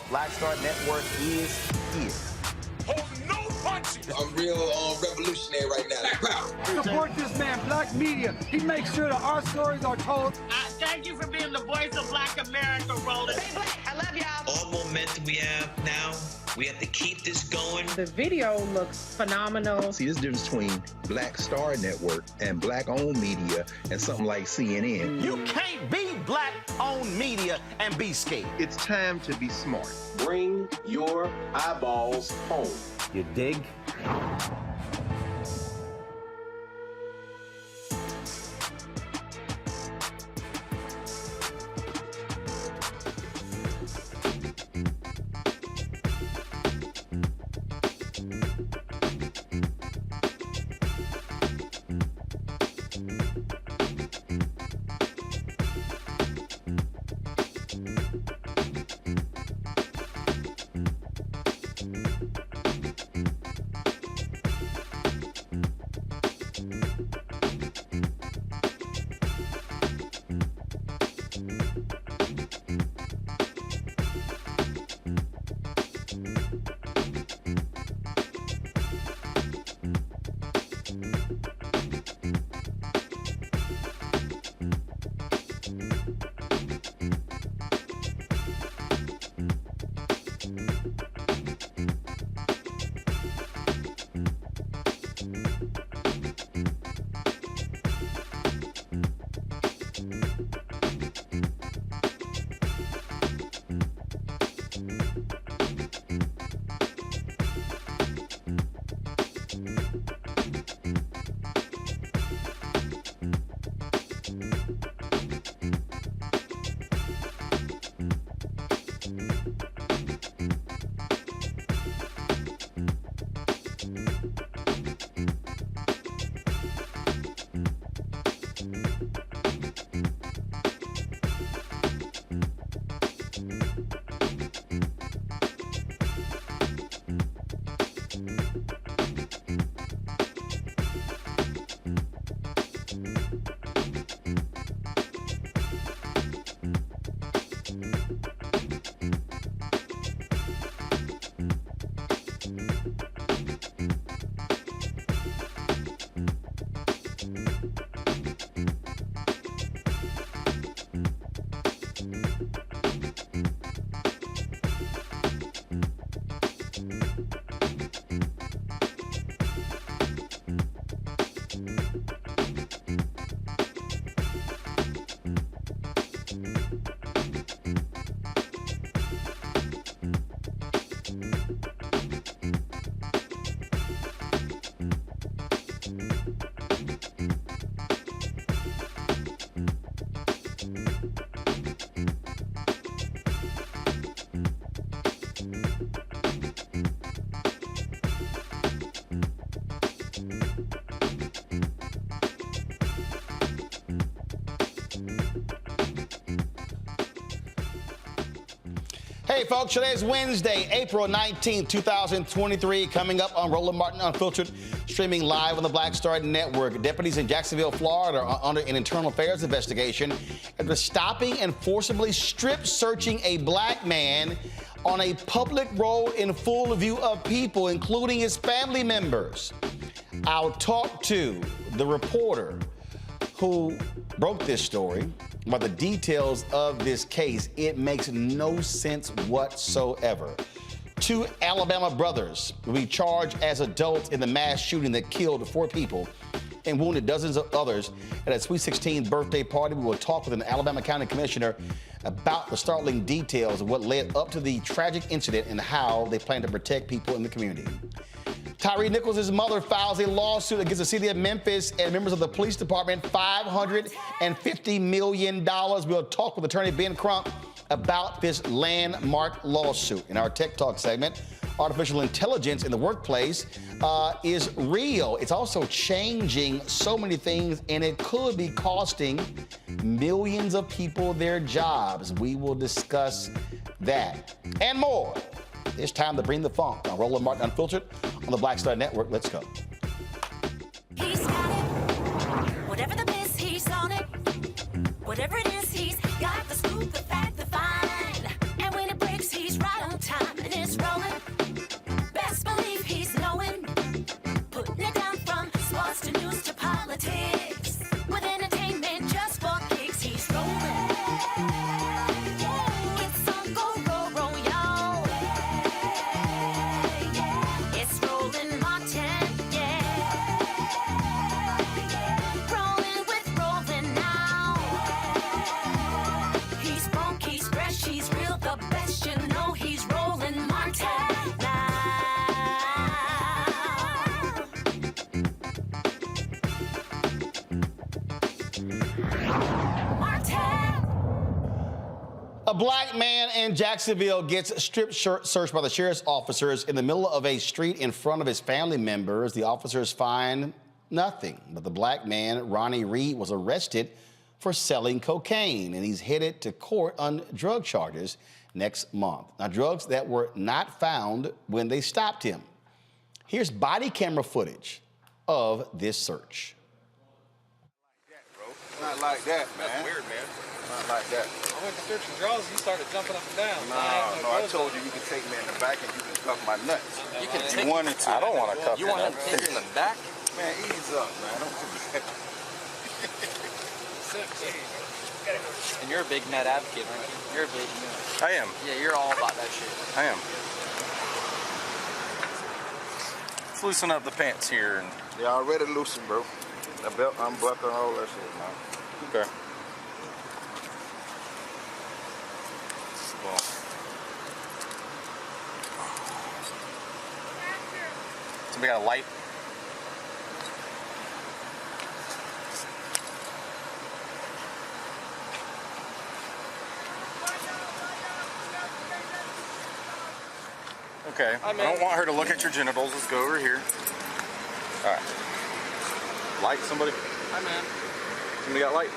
Black Star Network is here. Hold no punches. I'm real revolutionary right now. Support this man, Black Media. He makes sure that our stories are told. I Thank you for being the voice of Black America, Roland. Stay black. I love y'all. All momentum we have now, we have to keep this going. The video looks phenomenal. See, there's a difference between Black Star Network and Black-owned media and something like CNN. You can't be Black-owned media and be scared. It's time to be smart. Bring your eyeballs home. You dig? Hey, folks, today's Wednesday, April 19th, 2023. Coming up on Roland Martin Unfiltered, streaming live on the Black Star Network. Deputies in Jacksonville, Florida are under an internal affairs investigation after stopping and forcibly strip searching a black man on a public road in full view of people, including his family members. I'll talk to the reporter who broke this story about the details of this case. It makes no sense whatsoever. Two Alabama brothers will be charged as adults in the mass shooting that killed 4 people and wounded dozens of others at a Sweet 16 birthday party. We will talk with an Alabama County Commissioner about the startling details of what led up to the tragic incident and how they plan to protect people in the community. Tyre Nichols' mother files a lawsuit against the city of Memphis and members of the police department, $550 million. We'll talk with attorney Ben Crump about this landmark lawsuit. In our Tech Talk segment, artificial intelligence in the workplace is real. It's also changing so many things, and it could be costing millions of people their jobs. We will discuss that and more. It's time to bring the funk on Roland Martin Unfiltered on the Black Star Network. Let's go. He's got it. Whatever the miss, he's on it. Whatever it is, he's got the scoop, the fact, the find. And when it breaks, he's right on time and it's rolling. Best believe he's knowing. Putting it down from sports to news to politics. With entertainment just for kicks, he's rolling. black man in Jacksonville gets strip searched by the sheriff's officers in the middle of a street in front of his family members. The officers find nothing, but the black man, Ronnie Reed, was arrested for selling cocaine, and he's headed to court on drug charges next month. Now, drugs that were not found when they stopped him. Here's body camera footage of this search. Not like that, man. That's weird, man. Not like that. I went to searching drugs and you started jumping up and down. No, I told you can take me in the back and you can cuff my nuts. You can You wanted to. I don't want to cuff you. You want him to take you in the back? Man, ease up, man. Don't do that. And you're a big net advocate, aren't you? You're a big net. I am. Yeah, you're all about that shit. I am. Let's loosen up the pants here. And They already loosened, bro. The belt unbuckling, all that shit, man. okay. Well. Somebody got a light? Okay. I don't want her to look at your genitals. Let's go over here. All right. Light, somebody? Hi, man. Somebody got light?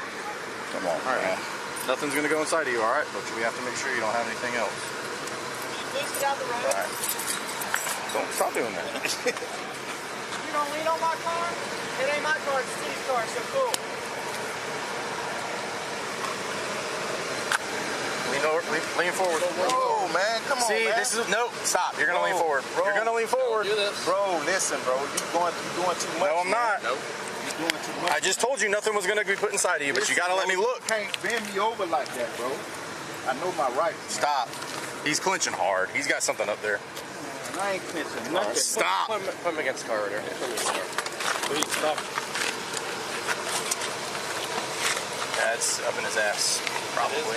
Come on. All right. Nothing's going to go inside of you, all right? But we have to make sure you don't have anything else. Please get out the road. All right. Don't stop doing that. You don't lean on my car? It ain't my car, it's Steve's car, so cool. Lean forward. Oh, man, come on, See, man. this is no. Stop. You're gonna lean forward. Bro. You're gonna lean forward. Do this. Bro, listen, bro. You doing too much. No, I'm not. Nope. You doing too much. I just told you nothing was gonna be put inside of you, but you gotta let me look. You can't bend me over like that, bro. I know my rights. Stop. He's clenching hard. He's got something up there. Man, I ain't clenching nothing. Stop. Put him against the car right there. Please stop. That's up in his ass, probably.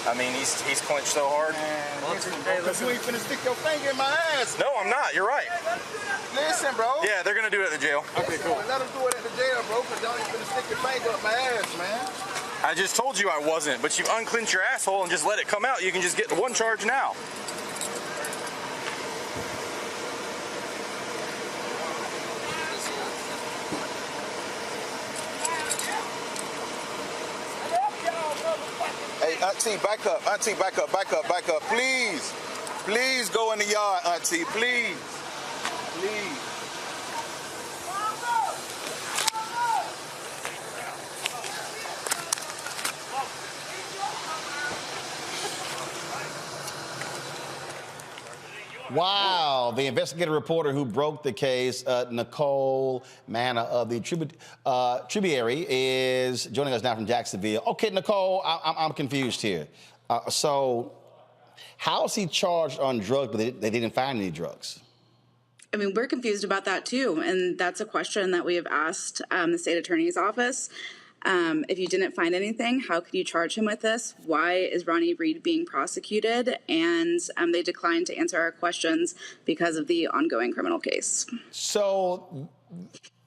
I mean, he's clenched so hard. You ain't finna stick your finger in my ass. No, I'm not. You're right. Listen, bro. Yeah, they're gonna do it at the jail. Okay, cool. Let them do it at the jail, bro, because y'all ain't finna stick your finger up my ass, man. I just told you I wasn't, but you unclench your asshole and just let it come out. You can just get the one charge now. Hey, Auntie, back up. Auntie, back up, back up, back up. Please. Please go in the yard, Auntie. Please. Please. Wow, the investigative reporter who broke the case, Nicole Manna of the Tributary, is joining us now from Jacksonville. Okay, Nicole, I'm confused here. So how is he charged on drugs, but they didn't find any drugs? I mean, we're confused about that too, and that's a question that we have asked the state attorney's office. If you didn't find anything, how could you charge him with this? Why is Ronnie Reed being prosecuted? And they declined to answer our questions because of the ongoing criminal case. So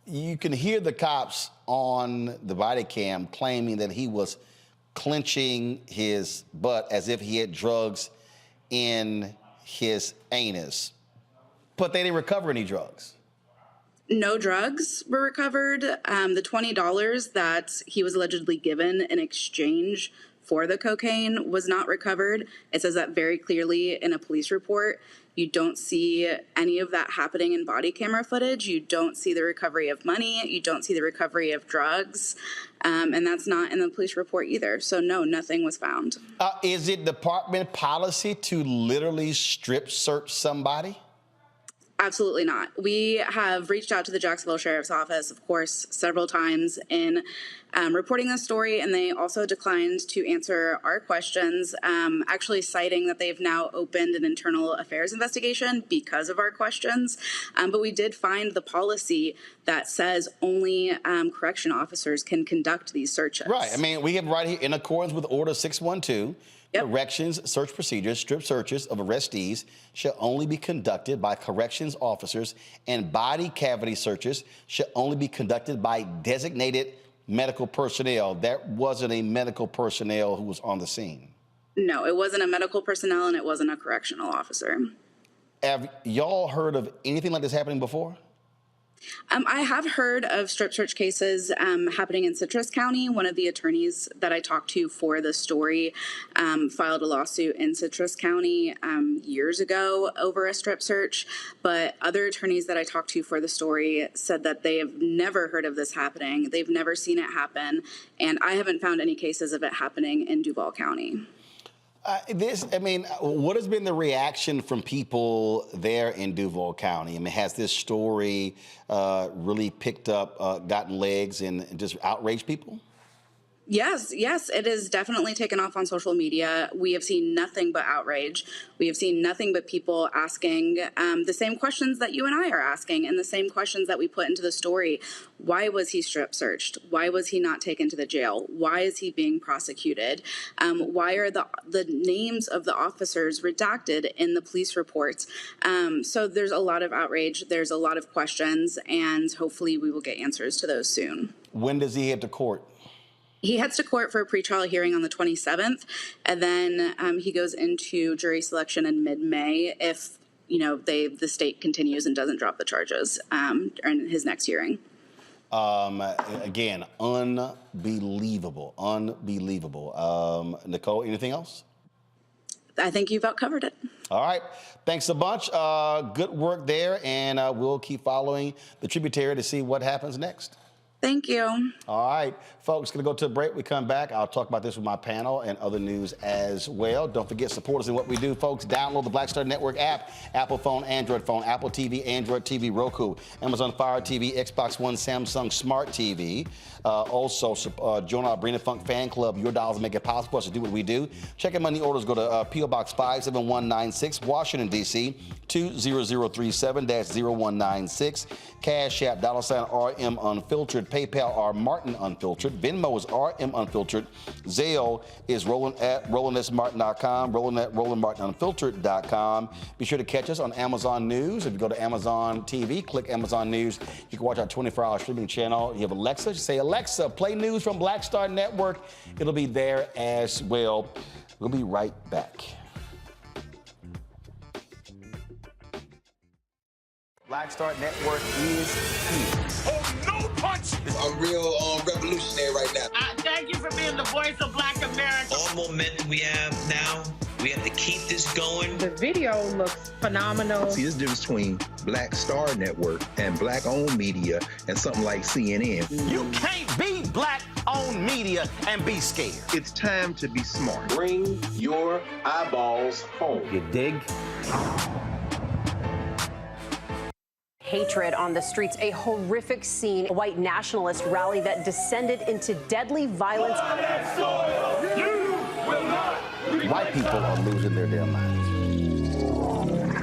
you can hear the cops on the body cam claiming that he was clenching his butt as if he had drugs in his anus, but they didn't recover any drugs. No drugs were recovered. The $20 that he was allegedly given in exchange for the cocaine was not recovered. It says that very clearly in a police report. You don't see any of that happening in body camera footage. You don't see the recovery of money. You don't see the recovery of drugs. And that's not in the police report either. So no, nothing was found. Is it department policy to literally strip search somebody? Absolutely not. We have reached out to the Jacksonville Sheriff's Office, of course, several times in reporting this story, and they also declined to answer our questions, actually citing that they've now opened an internal affairs investigation because of our questions. But we did find the policy that says only correction officers can conduct these searches. Right. I mean, we have right here, in accordance with Order 612, corrections search procedures, strip searches of arrestees shall only be conducted by corrections officers, and body cavity searches shall only be conducted by designated medical personnel. There wasn't a medical personnel who was on the scene. No, it wasn't a medical personnel and it wasn't a correctional officer. Have y'all heard of anything like this happening before? I have heard of strip search cases happening in Citrus County. One of the attorneys that I talked to for the story filed a lawsuit in Citrus County years ago over a strip search. But other attorneys that I talked to for the story said that they have never heard of this happening. They've never seen it happen. And I haven't found any cases of it happening in Duval County. What has been the reaction from people there in Duval County? I mean, has this story really picked up, gotten legs and just outraged people? Yes, it has definitely taken off on social media. We have seen nothing but outrage. We have seen nothing but people asking the same questions that you and I are asking and the same questions that we put into the story. Why was he strip searched? Why was he not taken to the jail? Why is he being prosecuted? Why are the names of the officers redacted in the police reports? So there's a lot of outrage. There's a lot of questions, and hopefully we will get answers to those soon. When does he head to court? He heads to court for a pretrial hearing on the 27th, and then he goes into jury selection in mid-May if, the state continues and doesn't drop the charges in his next hearing. Again, unbelievable. Nicole, anything else? I think you've covered it. All right. Thanks a bunch. Good work there, and we'll keep following the Tributary to see what happens next. Thank you. All right, folks, going to go to a break. We come back. I'll talk about this with my panel and other news as well. Don't forget, support us in what we do, folks. Download the Black Star Network app, Apple phone, Android phone, Apple TV, Android TV, Roku, Amazon Fire TV, Xbox One, Samsung Smart TV. Also, join our Brina Funk fan club. Your dollars make it possible for us to do what we do. Check in money orders. Go to P.O. Box 57196, Washington, D.C., 20037-0196. Cash App, $RM Unfiltered. PayPal, R Martin Unfiltered. Venmo is RM Unfiltered. Zelle is Roland at RolandSMartin.com. Roland at RolandMartinUnfiltered.com. Be sure to catch us on Amazon News. If you go to Amazon TV, click Amazon News. You can watch our 24-hour streaming channel. You have Alexa. Just say, Alexa, play news from Black Star Network. It'll be there as well. We'll be right back. Black Star Network is here. Oh, no punch! I'm real revolutionary right now. Thank you for being the voice of Black America. All momentum we have now, we have to keep this going. The video looks phenomenal. See, there's a difference between Black Star Network and black-owned media and something like CNN. You can't be black-owned media and be scared. It's time to be smart. Bring your eyeballs home. You dig? Hatred on the streets, a horrific scene, a white nationalist rally that descended into deadly violence. White people are losing their damn minds.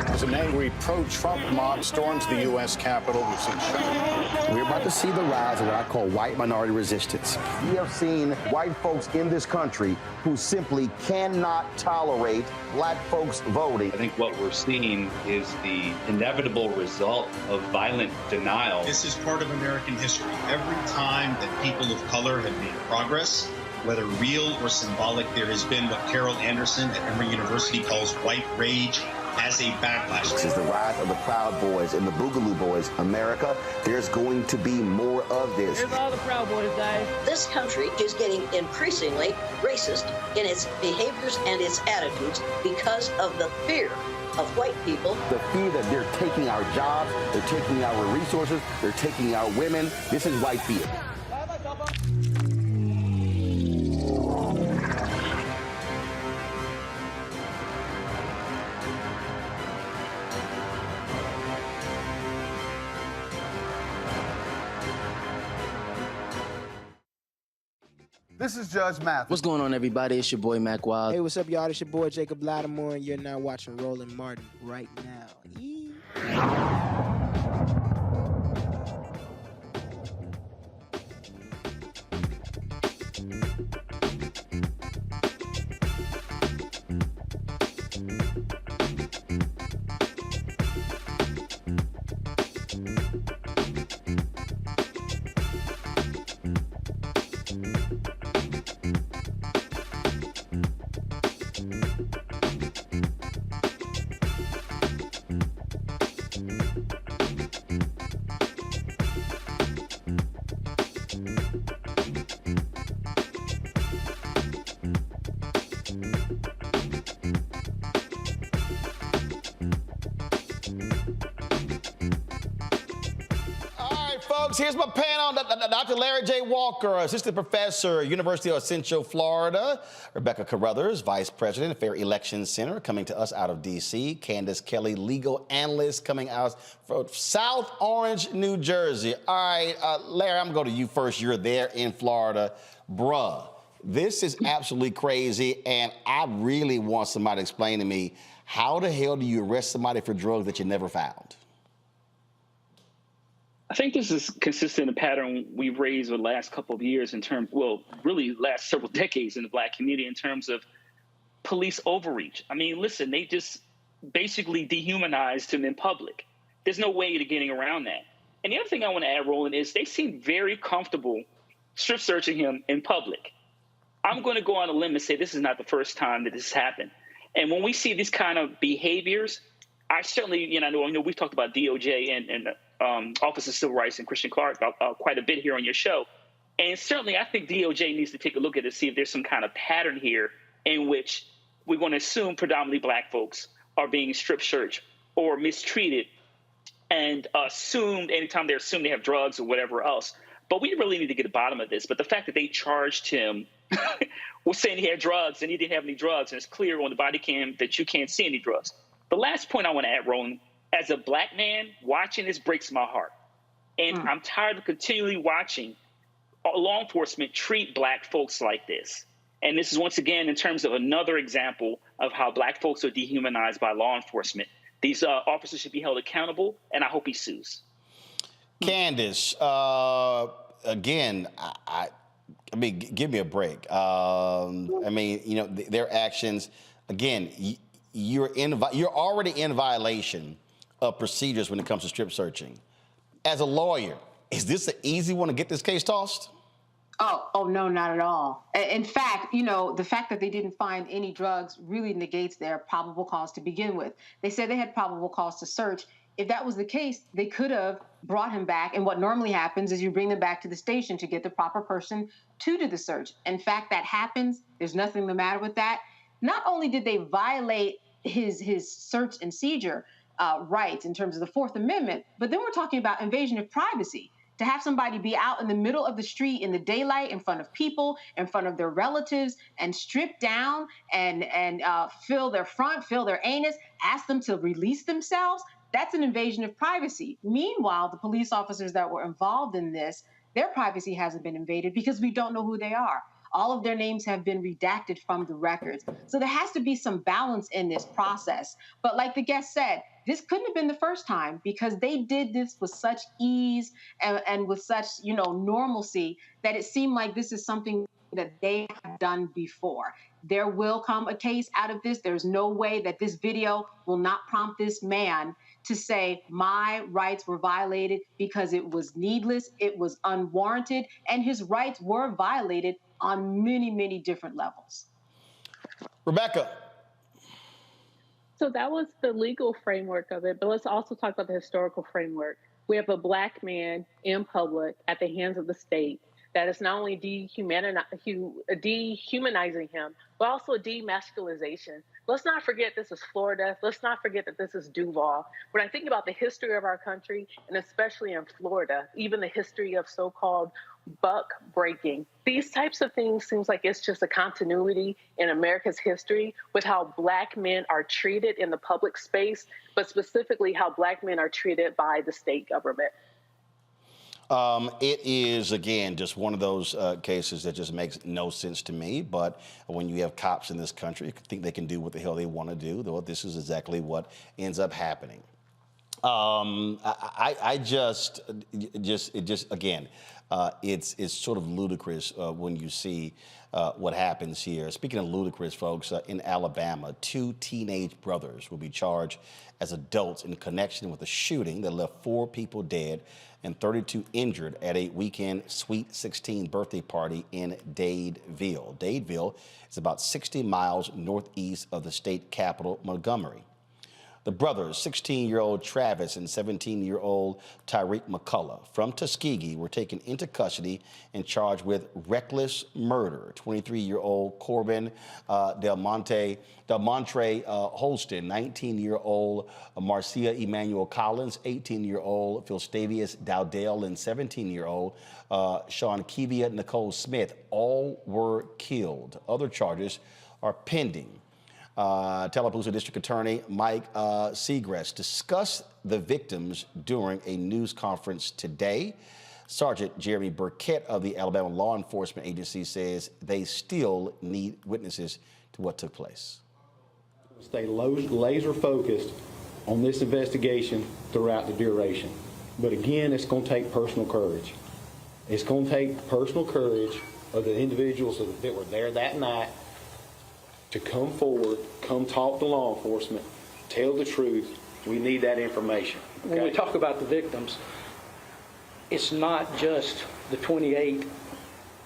As an angry pro-Trump mob storms the U.S. Capitol, we've seen shots. We're about to see the rise of what I call white minority resistance. We have seen white folks in this country who simply cannot tolerate black folks voting. I think what we're seeing is the inevitable result of violent denial. This is part of American history. Every time that people of color have made progress, whether real or symbolic, there has been what Carol Anderson at Emory University calls white rage as a backlash. This is the rise of the Proud Boys and the Boogaloo Boys. America, there's going to be more of this. Here's all the Proud Boys, guys. This country is getting increasingly racist in its behaviors and its attitudes because of the fear of white people. The fear that they're taking our jobs, they're taking our resources, they're taking our women. This is white fear. This is Judge Mathis. What's going on, everybody? It's your boy, Mac Wild. Hey, what's up, y'all? It's your boy, Jacob Lattimore, and you're now watching Roland Martin right now. folks. Here's my panel. Dr. Larry J. Walker, assistant professor, University of Central Florida. Rebecca Carruthers, vice president, Fair Election Center, coming to us out of D.C. Candace Kelly, legal analyst, coming out from South Orange, New Jersey. All right, Larry, I'm going to go to you first. You're there in Florida. Bruh, this is absolutely crazy, and I really want somebody to explain to me, how the hell do you arrest somebody for drugs that you never found? I think this is consistent in a pattern we've raised over the last couple of years in terms, well, really last several decades in the Black community in terms of police overreach. I mean, listen, they just basically dehumanized him in public. There's no way to getting around that. And the other thing I want to add, Roland, is they seem very comfortable strip searching him in public. I'm going to go on a limb and say this is not the first time that this has happened. And when we see these kind of behaviors, I certainly, I know we've talked about DOJ and Office of Civil Rights and Christian Clark quite a bit here on your show. And certainly I think DOJ needs to take a look at it to see if there's some kind of pattern here in which we're going to assume predominantly Black folks are being strip searched or mistreated and assumed anytime they're assumed they have drugs or whatever else. But we really need to get to the bottom of this. But the fact that they charged him with saying he had drugs and he didn't have any drugs, and it's clear on the body cam that you can't see any drugs. The last point I want to add, Roland, as a Black man, watching this breaks my heart. And I'm tired of continually watching law enforcement treat Black folks like this. And this is, once again, in terms of another example of how Black folks are dehumanized by law enforcement. These officers should be held accountable, and I hope he sues. Candace, again, I mean, give me a break. I mean, their actions, again, you're already in violation of procedures when it comes to strip searching. As a lawyer, is this an easy one to get this case tossed? Oh, no, not at all. In fact, the fact that they didn't find any drugs really negates their probable cause to begin with. They said they had probable cause to search. If that was the case, they could have brought him back. And what normally happens is you bring them back to the station to get the proper person to do the search. In fact, that happens. There's nothing the matter with that. Not only did they violate his search and seizure rights in terms of the Fourth Amendment, but then we're talking about invasion of privacy. To have somebody be out in the middle of the street in the daylight in front of people, in front of their relatives, and strip down and feel their front, feel their anus, ask them to release themselves, that's an invasion of privacy. Meanwhile, the police officers that were involved in this, their privacy hasn't been invaded because we don't know who they are. All of their names have been redacted from the records. So there has to be some balance in this process. But like the guest said, this couldn't have been the first time because they did this with such ease and with such, normalcy that it seemed like this is something that they have done before. There will come a case out of this. There's no way that this video will not prompt this man to say my rights were violated because it was needless, it was unwarranted, and his rights were violated on many, many different levels. Rebecca. So that was the legal framework of it, but let's also talk about the historical framework. We have a Black man in public at the hands of the state that is not only dehumanizing him, but also a demasculization. Let's not forget this is Florida. Let's not forget that this is Duval. When I think about the history of our country, and especially in Florida, even the history of so-called buck breaking, these types of things seems like it's just a continuity in America's history with how Black men are treated in the public space, but specifically how Black men are treated by the state government. It is, again, just one of those cases that just makes no sense to me. But when you have cops in this country, you think they can do what the hell they want to do, though this is exactly what ends up happening. It's sort of ludicrous when you see what happens here. Speaking of ludicrous, folks, in Alabama, 2 teenage brothers will be charged as adults in connection with a shooting that left 4 people dead and 32 injured at a weekend Sweet 16 birthday party in Dadeville. Dadeville is about 60 miles northeast of the state capital, Montgomery. The brothers, 16-year-old Travis and 17-year-old Tyre McCullough from Tuskegee, were taken into custody and charged with reckless murder. 23-year-old Corbin Del Montre Holston, 19-year-old Marcia Emmanuel Collins, 18-year-old Philstavius Dowdell, and 17-year-old Sean Kevia Nicole Smith. All were killed. Other charges are pending. Tallapoosa District Attorney Mike Segrest discussed the victims during a news conference today. Sergeant Jeremy Burkett of the Alabama Law Enforcement Agency says they still need witnesses to what took place. Stay laser focused on this investigation throughout the duration. But again, it's going to take personal courage. It's going to take personal courage of the individuals that were there that night to come forward, come talk to law enforcement, tell the truth. We need that information. Okay? When we talk about the victims, it's not just the 28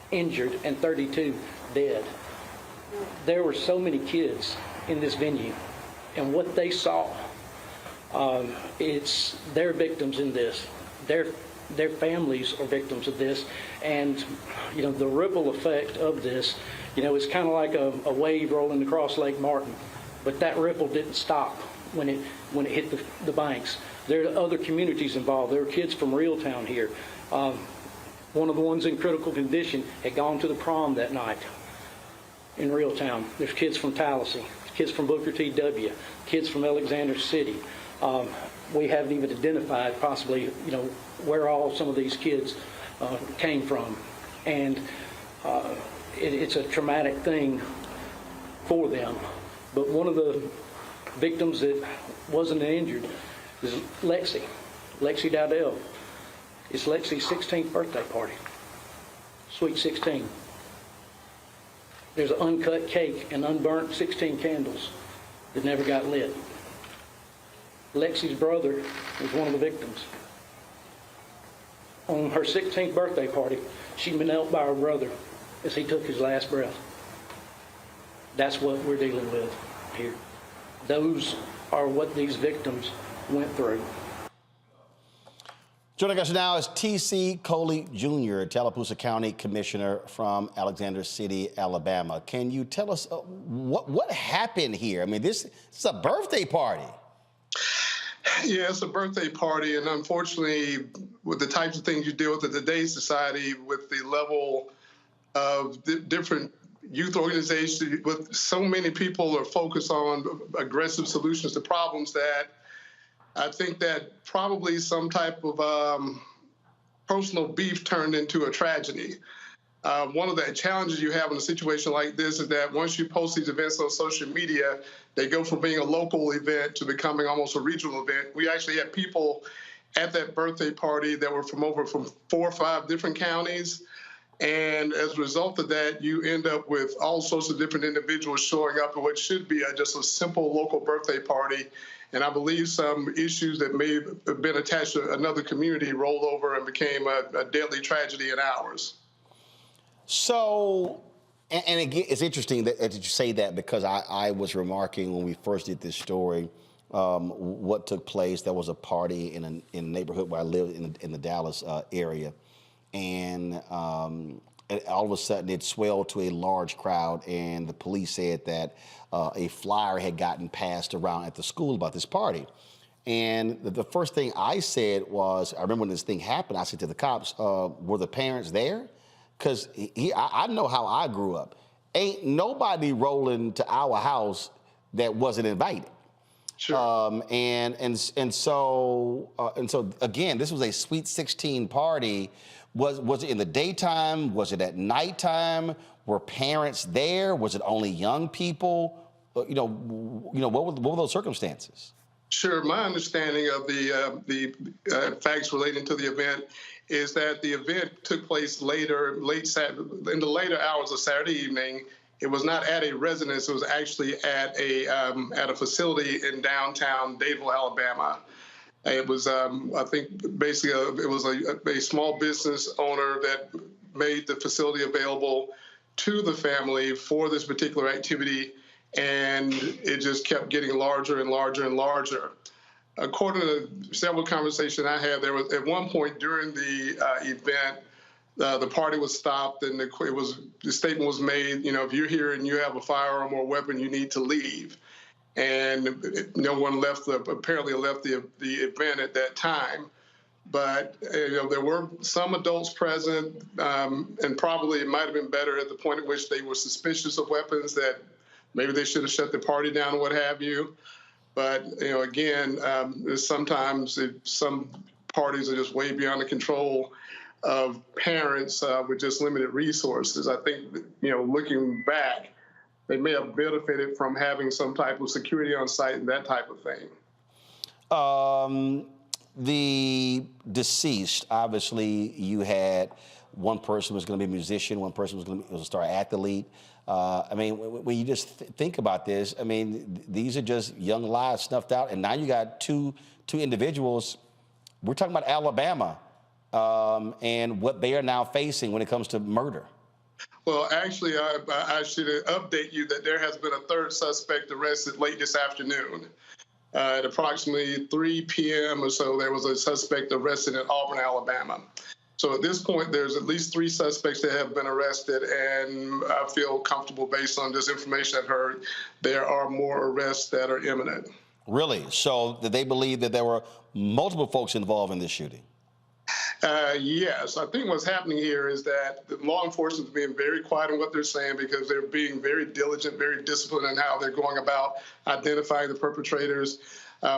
injured and 32 dead. There were so many kids in this venue, and what they saw, they're victims in this. Their families are victims of this, and the ripple effect of this, it's kind of like a wave rolling across Lake Martin, but that ripple didn't stop when it hit the banks. There are other communities involved. There are kids from Reeltown here. One of the ones in critical condition had gone to the prom that night in Reeltown. There's kids from Tallahassee, kids from Booker T. W., kids from Alexander City. We haven't even identified possibly, where all some of these kids came from. And it's a traumatic thing for them. But one of the victims that wasn't injured is Lexi Dowdell. It's Lexi's 16th birthday party, Sweet 16. There's an uncut cake and unburnt 16 candles that never got lit. Lexi's brother was one of the victims. On her 16th birthday party, she knelt by her brother as he took his last breath. That's what we're dealing with here. Those are what these victims went through. Joining us now is T.C. Coley Jr., Tallapoosa County Commissioner from Alexander City, Alabama. Can you tell us what happened here? I mean, this is a birthday party. Yeah, it's a birthday party, and unfortunately, with the types of things you deal with in today's society, with the level of different youth organizations, with so many people are focused on aggressive solutions to problems, that I think that probably some type of personal beef turned into a tragedy. One of the challenges you have in a situation like this is that once you post these events on social media, they go from being a local event to becoming almost a regional event. We actually had people at that birthday party that were from 4 or 5 different counties. And as a result of that, you end up with all sorts of different individuals showing up at what should be just a simple local birthday party. And I believe some issues that may have been attached to another community rolled over and became a deadly tragedy in ours. So, and again, it's interesting that you say that, because I was remarking when we first did this story what took place. There was a party in a neighborhood where I lived in the Dallas area. And all of a sudden it swelled to a large crowd, and the police said that a flyer had gotten passed around at the school about this party. And the first thing I said was, I remember when this thing happened, I said to the cops, were the parents there? Because I know how I grew up. Ain't nobody rolling to our house that wasn't invited. Sure. And so again, this was a Sweet 16 party. Was it in the daytime? Was it at nighttime? Were parents there? Was it only young people? What were those circumstances? Sure. My understanding of the facts relating to the event is that the event took place in the later hours of Saturday evening. It was not at a residence. It was actually at a facility in downtown Dadeville, Alabama. It was, I think, basically it was a small business owner that made the facility available to the family for this particular activity. and it just kept getting larger and larger and larger. According to several conversations I had, there was at one point during the event, the party was stopped, and the statement was made, if you're here and you have a firearm or a weapon, you need to leave. And no one apparently left the event at that time. But there were some adults present, and probably it might have been better at the point at which they were suspicious of weapons, that maybe they should have shut the party down or what have you. But again, sometimes some parties are just way beyond the control of parents with just limited resources. I think looking back, they may have benefited from having some type of security on site and that type of thing. The deceased, obviously, you had one person was going to be a musician, one person was a star athlete. I mean, when you just think about this, I mean, these are just young lives snuffed out, and now you got two individuals. We're talking about Alabama and what they are now facing when it comes to murder. Well, actually, I should update you that there has been a third suspect arrested late this afternoon. At approximately 3 p.m. or so, there was a suspect arrested in Auburn, Alabama. So at this point, there's at least 3 suspects that have been arrested, and I feel comfortable based on this information I've heard, there are more arrests that are imminent. Really? So did they believe that there were multiple folks involved in this shooting? Yes. I think what's happening here is that the law enforcement is being very quiet on what they're saying because they're being very diligent, very disciplined in how they're going about identifying the perpetrators,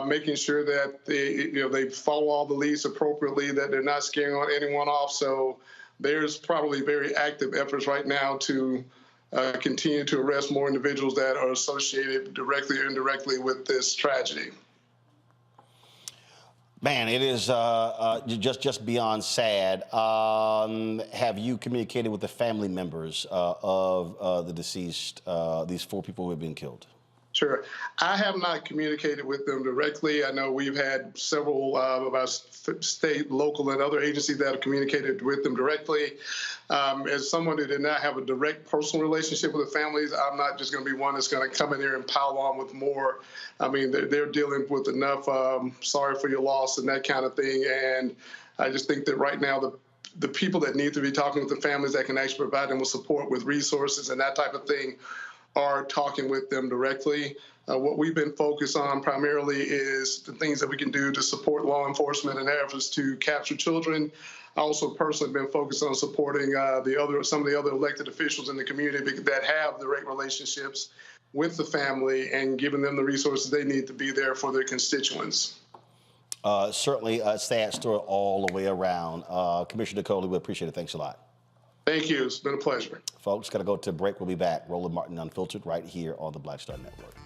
making sure that they follow all the leads appropriately, that they're not scaring anyone off. So there's probably very active efforts right now to continue to arrest more individuals that are associated directly or indirectly with this tragedy. Man, it is just beyond sad. Have you communicated with the family members of the deceased, these 4 people who have been killed? Sure. I have not communicated with them directly. I know we've had several of our state, local, and other agencies that have communicated with them directly. As someone who did not have a direct personal relationship with the families, I'm not just going to be one that's going to come in here and pile on with more. I mean, they're dealing with enough sorry for your loss and that kind of thing. And I just think that right now, the people that need to be talking with the families that can actually provide them with support, with resources and that type of thing, are talking with them directly. What we've been focused on primarily is the things that we can do to support law enforcement in their efforts to capture children. I also personally been focused on supporting some of the other elected officials in the community that have direct relationships with the family and giving them the resources they need to be there for their constituents. Certainly a sad story all the way around. Commissioner Coley, we appreciate it. Thanks a lot. Thank you. It's been a pleasure. Folks, got to go to a break. We'll be back. Roland Martin Unfiltered right here on the Black Star Network.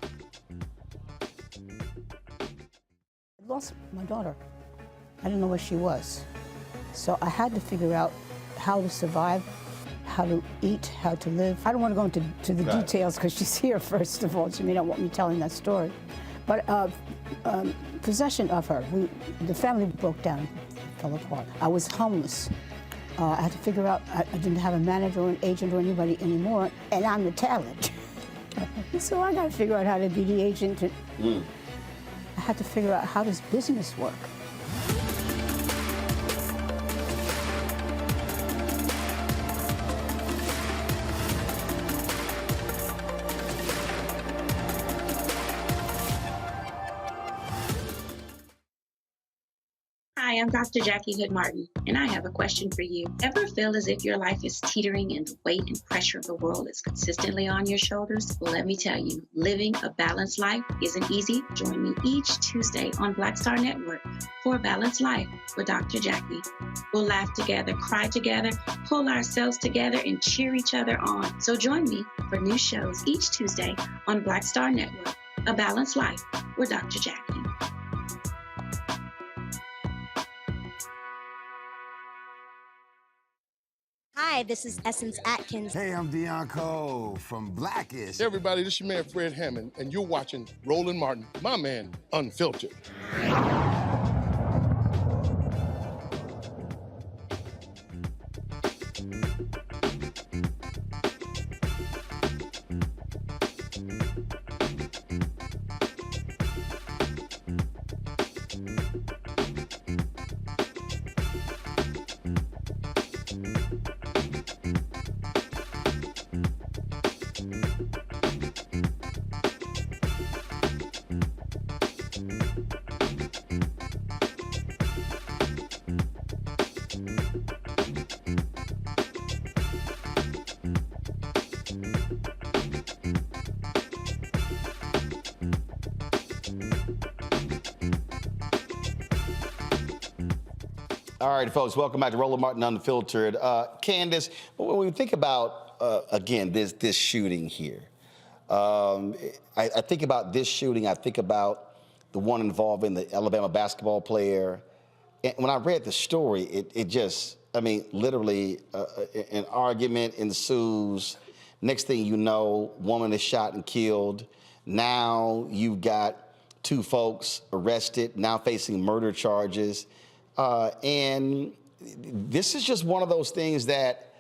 I lost my daughter. I didn't know where she was. So I had to figure out how to survive, how to eat, how to live. I don't want to go into the details because she's here, first of all. She may not want me telling that story. But possession of her, the family broke down, fell apart. I was homeless. I had to figure out, I didn't have a manager or an agent or anybody anymore, and I'm the talent. So I got to figure out how to be the agent. I had to figure out, how does business work? Hi, I'm Dr. Jackie Hood-Martin, and I have a question for you. Ever feel as if your life is teetering and the weight and pressure of the world is consistently on your shoulders? Well, let me tell you, living a balanced life isn't easy. Join me each Tuesday on Black Star Network for A Balanced Life with Dr. Jackie. We'll laugh together, cry together, pull ourselves together, and cheer each other on. So join me for new shows each Tuesday on Black Star Network, A Balanced Life with Dr. Jackie. Hi, this is Essence Atkins. Hey, I'm Deion Cole from Blackish. Hey everybody, this is your man Fred Hammond, and you're watching Roland Martin, my man, Unfiltered. All right, folks, welcome back to Roland Martin Unfiltered. Candace, when we think about, again, this shooting here, I think about this shooting, I think about the one involving the Alabama basketball player. And when I read the story, it just, I mean, literally an argument ensues. Next thing you know, woman is shot and killed. Now you've got 2 folks arrested, now facing murder charges. And this is just one of those things that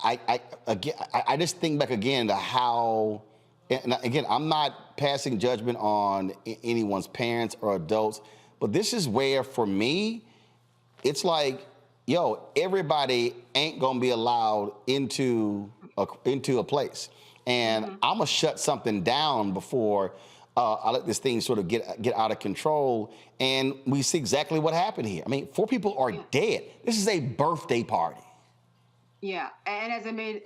I just think back again to how, and again, I'm not passing judgment on anyone's parents or adults, but this is where, for me, it's like, yo, everybody ain't gonna be allowed into a place. And I'm gonna shut something down before I let this thing sort of get out of control. And we see exactly what happened here. I mean, 4 people are dead. This is a birthday party. Yeah, and as I made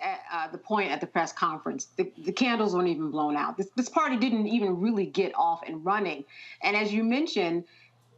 the point at the press conference, the candles weren't even blown out. This party didn't even really get off and running. And as you mentioned,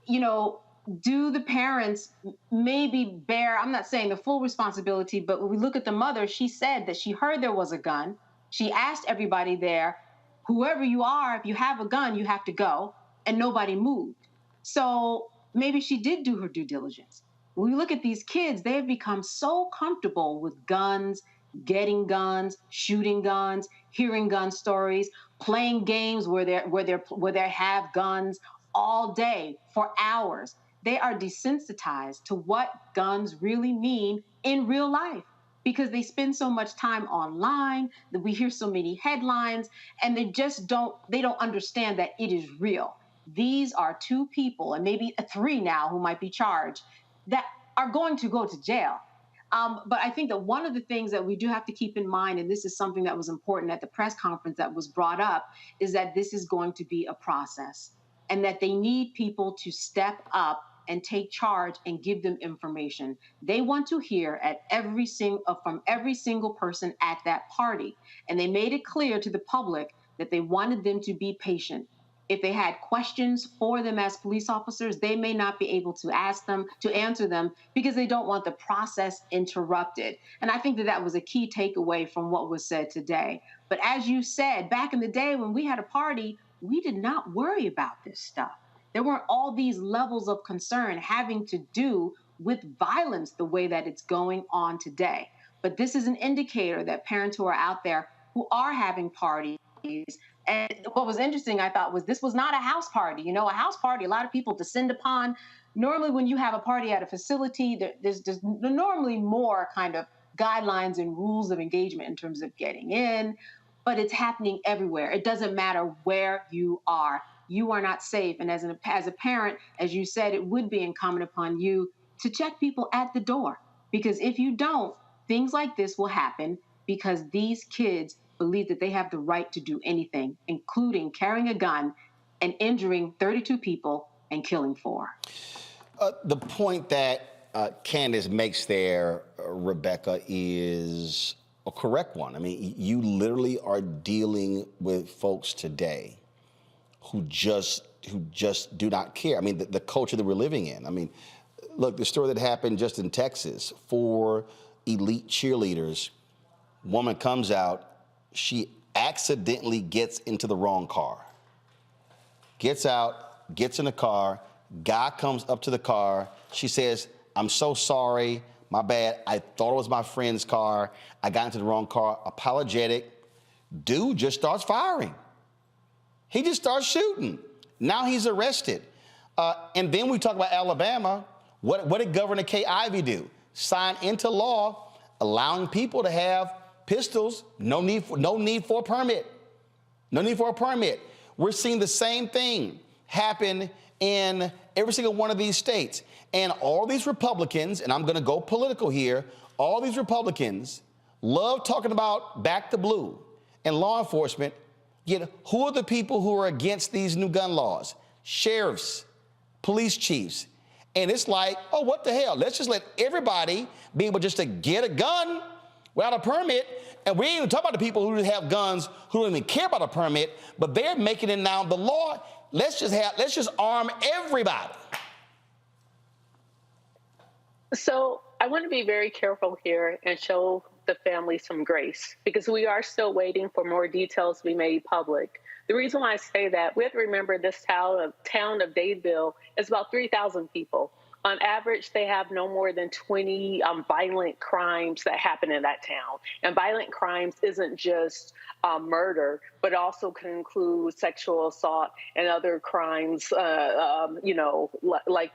you know, do the parents maybe bear, I'm not saying the full responsibility, but when we look at the mother, she said that she heard there was a gun. She asked everybody there, whoever you are, if you have a gun, you have to go, and nobody moved. So maybe she did do her due diligence. When we look at these kids, they have become so comfortable with guns, getting guns, shooting guns, hearing gun stories, playing games where they have guns all day for hours. They are desensitized to what guns really mean in real life, because they spend so much time online, that we hear so many headlines, and they don't understand that it is real. These are 2 people, and maybe 3 now who might be charged, that are going to go to jail. But I think that one of the things that we do have to keep in mind, and this is something that was important at the press conference that was brought up, is that this is going to be a process, and that they need people to step up and take charge and give them information. They want to hear from every single person at that party. And they made it clear to the public that they wanted them to be patient. If they had questions for them as police officers, they may not be able to answer them because they don't want the process interrupted. And I think that was a key takeaway from what was said today. But as you said, back in the day when we had a party, we did not worry about this stuff. There weren't all these levels of concern having to do with violence the way that it's going on today. But this is an indicator that parents who are out there who are having parties, and what was interesting, I thought, was this was not a house party. You know, a house party, a lot of people descend upon. Normally when you have a party at a facility, there's normally more kind of guidelines and rules of engagement in terms of getting in, but it's happening everywhere. It doesn't matter where you are. You are not safe. And as a parent, as you said, it would be incumbent upon you to check people at the door. Because if you don't, things like this will happen because these kids believe that they have the right to do anything, including carrying a gun and injuring 32 people and killing 4. The point that Candace makes there, Rebecca, is a correct one. I mean, you literally are dealing with folks today who just do not care. I mean, the culture that we're living in. I mean, look, the story that happened just in Texas, 4 elite cheerleaders, woman comes out, she accidentally gets into the wrong car. Gets out, gets in the car, guy comes up to the car, she says, "I'm so sorry, my bad, I thought it was my friend's car, I got into the wrong car," apologetic. Dude just starts firing. He just starts shooting. Now he's arrested. And then we talk about Alabama. What did Governor Kay Ivey do? Sign into law allowing people to have pistols, no need for a permit. No need for a permit. We're seeing the same thing happen in every single one of these states. And all these Republicans, and I'm going to go political here, all these Republicans love talking about back to blue and law enforcement. Yet who are the people who are against these new gun laws? Sheriffs, police chiefs. And it's like, oh, what the hell? Let's just let everybody be able just to get a gun without a permit. And we ain't even talking about the people who have guns who don't even care about a permit, but they're making it now the law. Let's just arm everybody. So I want to be very careful here and show the family some grace because we are still waiting for more details to be made public. The reason why I say that, we have to remember this town of Dadeville is about 3,000 people. On average, they have no more than 20 violent crimes that happen in that town. And violent crimes isn't just murder, but also can include sexual assault and other crimes, like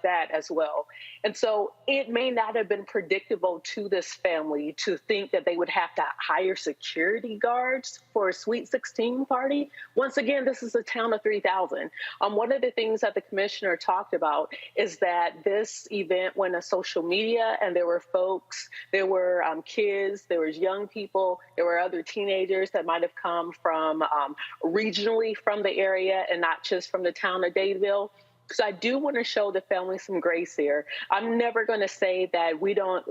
that as well. And so it may not have been predictable to this family to think that they would have to hire security guards for a Sweet 16 party. Once again, this is a town of 3,000. One of the things that the commissioner talked about is that this event went on social media, and there were folks, there were kids, there was young people, there were other teenagers that might have come from regionally from the area and not just from the town of Dadeville. So I do want to show the family some grace here. I'm never going to say that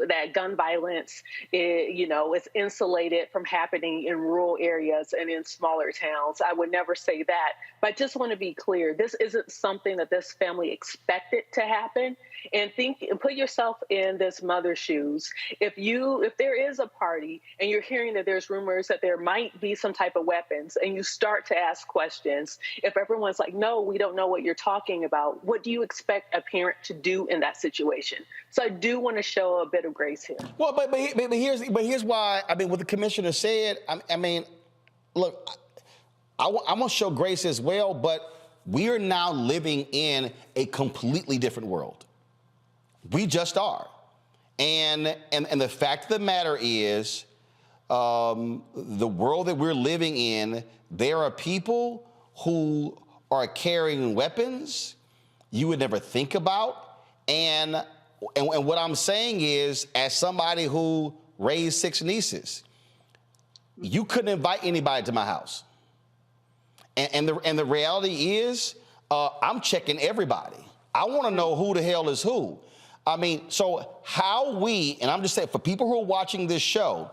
that gun violence is insulated from happening in rural areas and in smaller towns. I would never say that. But I just want to be clear. This isn't something that this family expected to happen. And put yourself in this mother's shoes. If there is a party and you're hearing that there's rumors that there might be some type of weapons, and you start to ask questions, if everyone's like, no, we don't know what you're talking about, what do you expect a parent to do in that situation? So I do want to show a bit of grace here. Well, but here's why. I mean, what the commissioner said. I mean, look, I want to show grace as well, but we are now living in a completely different world. We just are. And the fact of the matter is, the world that we're living in, there are people who are carrying weapons you would never think about. And what I'm saying is, as somebody who raised 6 nieces, you couldn't invite anybody to my house. And the reality is, I'm checking everybody. I want to know who the hell is who. I mean, so how and I'm just saying, for people who are watching this show,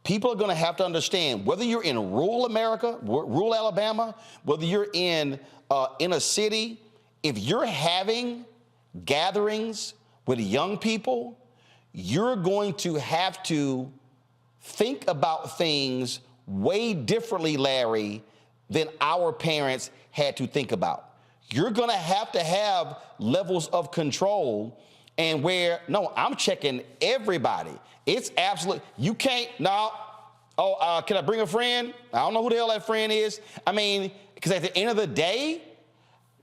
people are going to have to understand, whether you're in rural America, rural Alabama, whether you're in a city, if you're having gatherings with young people, you're going to have to think about things way differently, Larry, than our parents had to think about. You're going to have levels of control. And no, I'm checking everybody. It's absolute. You can't, no. Oh, can I bring a friend? I don't know who the hell that friend is. I mean, because at the end of the day,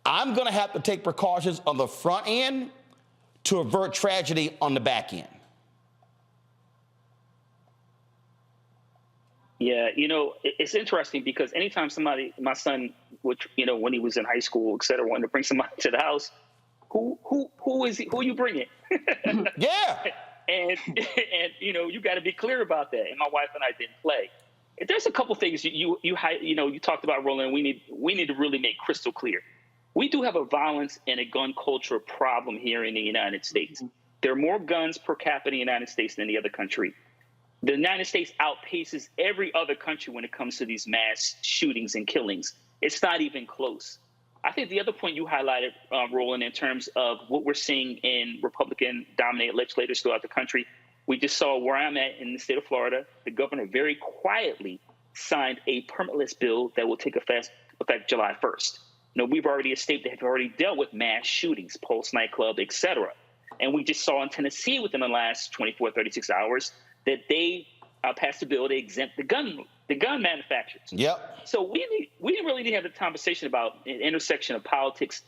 I'm going to have to take precautions on the front end to avert tragedy on the back end. Yeah, it's interesting because anytime my son, which, when he was in high school, et cetera, wanted to bring somebody to the house, who is he? Who are you bringing? Yeah. And you got to be clear about that. And my wife and I didn't play. There's a couple things you talked about, Roland. We need to really make crystal clear. We do have a violence and a gun culture problem here in the United States. There are more guns per capita in the United States than any other country. The United States outpaces every other country when it comes to these mass shootings and killings. It's not even close. I think the other point you highlighted, Roland, in terms of what we're seeing in Republican-dominated legislators throughout the country, we just saw where I'm at in the state of Florida. The governor very quietly signed a permitless bill that will take effect July 1st. We've already a state that have already dealt with mass shootings, Pulse nightclub, et cetera. And we just saw in Tennessee within the last 24, 36 hours that they passed a bill to exempt the gun manufacturers. Yep. So we really need to have a conversation about an intersection of politics,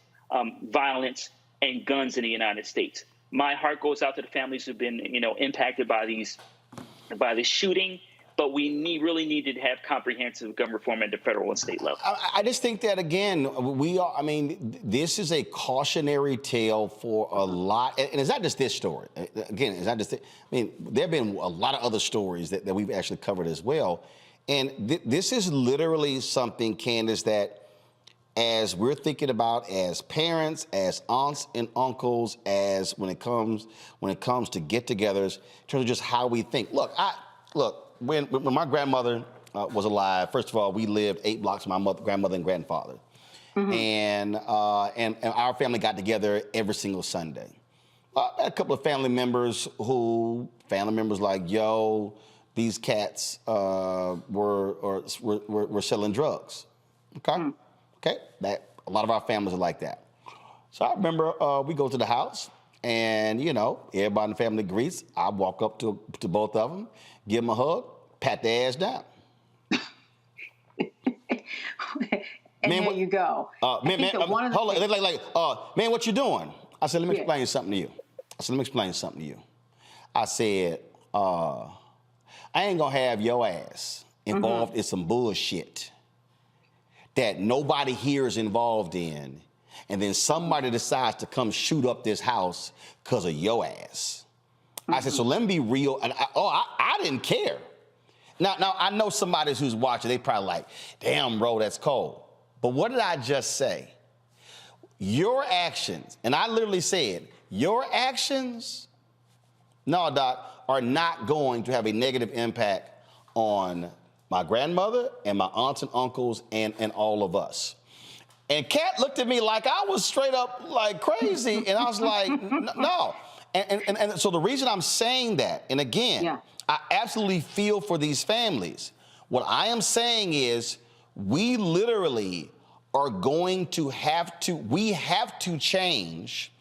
violence, and guns in the United States. My heart goes out to the families who've been, impacted by this shooting. But we really need to have comprehensive gun reform at the federal and state level. I just think that, again, this is a cautionary tale for a lot. And it's not just this story. Again, it's not just, there have been a lot of other stories that we've actually covered as well. And this is literally something, Candace, that as we're thinking about as parents, as aunts and uncles, as when it comes to get-togethers, in terms of just how we think. Look. When my grandmother was alive, first of all, we lived 8 blocks from my grandmother and grandfather. Mm-hmm. And our family got together every single Sunday. I had a couple of family members like, yo, these cats were selling drugs. Okay? Okay? A lot of our families are like that. So I remember we go to the house, and, you know, everybody in the family greets. I walk up to both of them, give them a hug, pat their ass down. And there you go. Hold on. Man, what you doing? I said, let me explain something to you. I said, I ain't gonna have your ass involved in some bullshit that nobody here is involved in, and then somebody decides to come shoot up this house because of your ass. I said, so let me be real. And I didn't care. Now I know somebody who's watching, they probably like, damn, bro, that's cold. But what did I just say? Your actions, and I literally said, your actions, no, Doc, are not going to have a negative impact on my grandmother and my aunts and uncles and all of us. And Kat looked at me like I was straight up like crazy, and I was like, no. And so the reason I'm saying that, and again, I absolutely feel for these families. What I am saying is we literally are going to have to change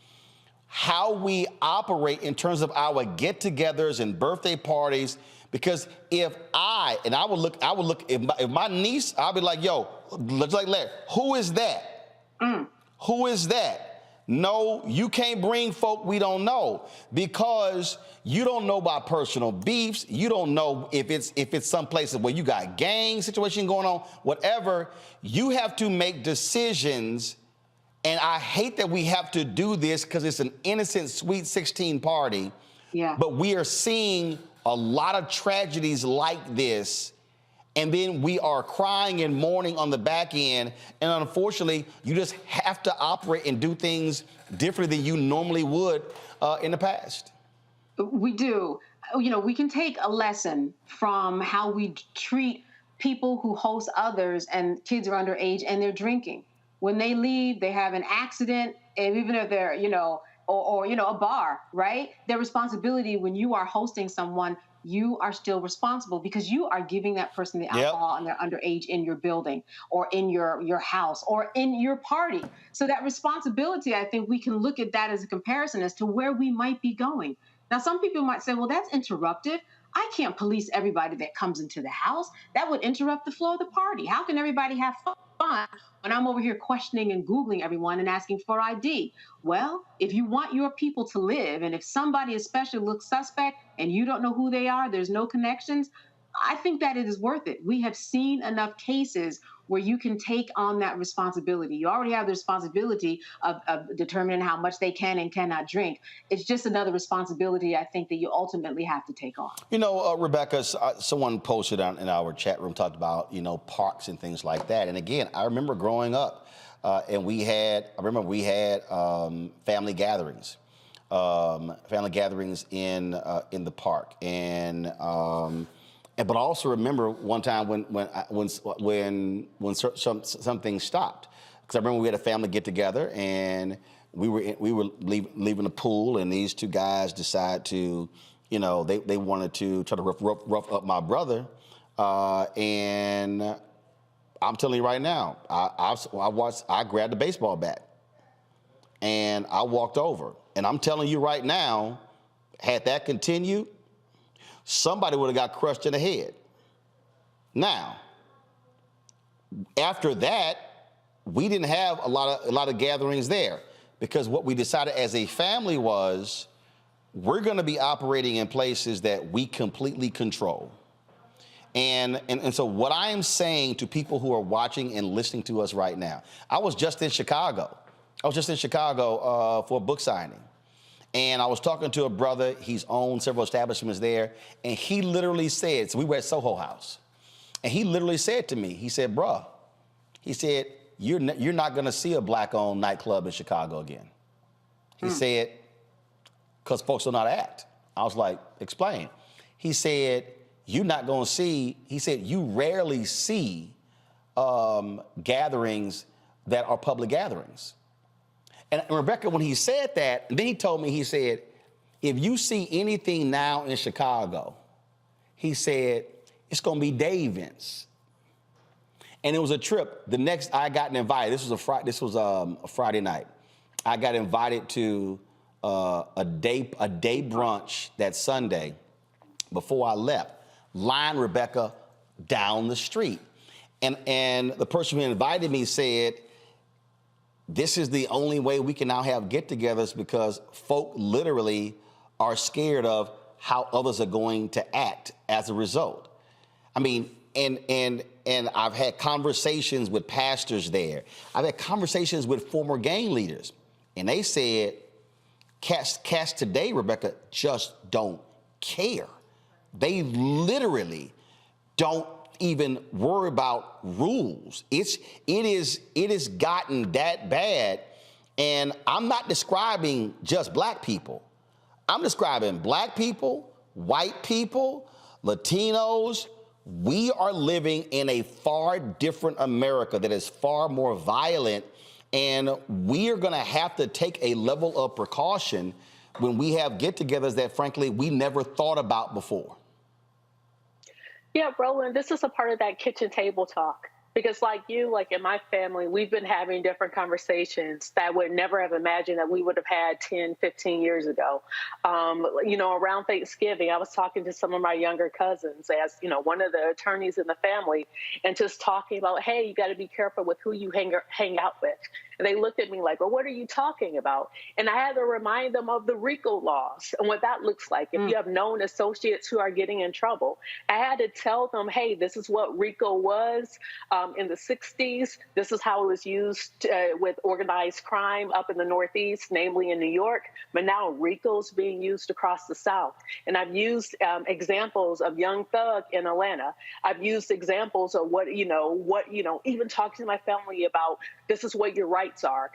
how we operate in terms of our get-togethers and birthday parties, because if my niece, I'll be like, yo, looks like Larry, who is that? Who is that? No, you can't bring folk we don't know, because you don't know about personal beefs. You don't know if it's some places where you got gang situation going on, whatever. You have to make decisions. And I hate that we have to do this because it's an innocent Sweet 16 party. Yeah. But we are seeing a lot of tragedies like this, and then we are crying and mourning on the back end. And unfortunately, you just have to operate and do things differently than you normally would in the past. We do. You know, we can take a lesson from how we treat people who host others and kids are underage and they're drinking. When they leave, they have an accident, and even if they're, or a bar, right? Their responsibility when you are hosting someone, you are still responsible because you are giving that person the alcohol and they're underage in your building or in your house or in your party. So that responsibility, I think we can look at that as a comparison as to where we might be going. Now, some people might say, well, that's interruptive. I can't police everybody that comes into the house. That would interrupt the flow of the party. How can everybody have fun when I'm over here questioning and Googling everyone and asking for ID? Well, if you want your people to live, and if somebody especially looks suspect and you don't know who they are, there's no connections, I think that it is worth it. We have seen enough cases where you can take on that responsibility. You already have the responsibility of determining how much they can and cannot drink. It's just another responsibility, I think, that you ultimately have to take on. You know, Rebecca, someone posted in our chat room, talked about, parks and things like that. And again, I remember growing up and we had family gatherings. In the park, but I also remember one time when some things stopped, because I remember we had a family get together and we were leaving the pool, and these two guys decided to, they wanted to try to rough up my brother, and I'm telling you right now, I grabbed the baseball bat and I walked over, and I'm telling you right now, had that continued, somebody would have got crushed in the head. Now, after that, we didn't have a lot of gatherings there, because what we decided as a family was we're going to be operating in places that we completely control. And so what I am saying to people who are watching and listening to us right now, I was just in Chicago. For a book signing. And I was talking to a brother, he's owned several establishments there, and he literally said, so we were at Soho House, and he literally said to me, he said, bruh, he said, you're not gonna see a black-owned nightclub in Chicago again. He said, because folks don't know how to act. I was like, explain. He said, you're not gonna see, he said, you rarely see gatherings that are public gatherings. And Rebecca, when he said that, then he told me, he said, if you see anything now in Chicago, he said, it's going to be Davin's. And it was a trip. The next, I got invited. This was a Friday night. I got invited to a day brunch that Sunday. Before I left, line Rebecca down the street, and the person who invited me said, "This is the only way we can now have get-togethers because folk literally are scared of how others are going to act as a result." I mean, and I've had conversations with pastors there. I've had conversations with former gang leaders, and they said, cats today, Rebecca, just don't care. They literally don't even worry about rules. It is gotten that bad, and I'm not describing just black people. I'm describing black people, white people, Latinos. We are living in a far different America that is far more violent, and we are going to have to take a level of precaution when we have get-togethers that, frankly, we never thought about before. Yeah, Roland, this is a part of that kitchen table talk. Because like you, like in my family, we've been having different conversations that would never have imagined that we would have had 10, 15 years ago. Around Thanksgiving, I was talking to some of my younger cousins as, one of the attorneys in the family, and just talking about, hey, you got to be careful with who you hang out with. And they looked at me like, well, what are you talking about? And I had to remind them of the RICO laws and what that looks like. If you have known associates who are getting in trouble, I had to tell them, hey, this is what RICO was in the 60s. This is how it was used with organized crime up in the Northeast, namely in New York. But now RICO's being used across the South. And I've used examples of Young Thug in Atlanta. I've used examples of even talking to my family about this is what your rights are.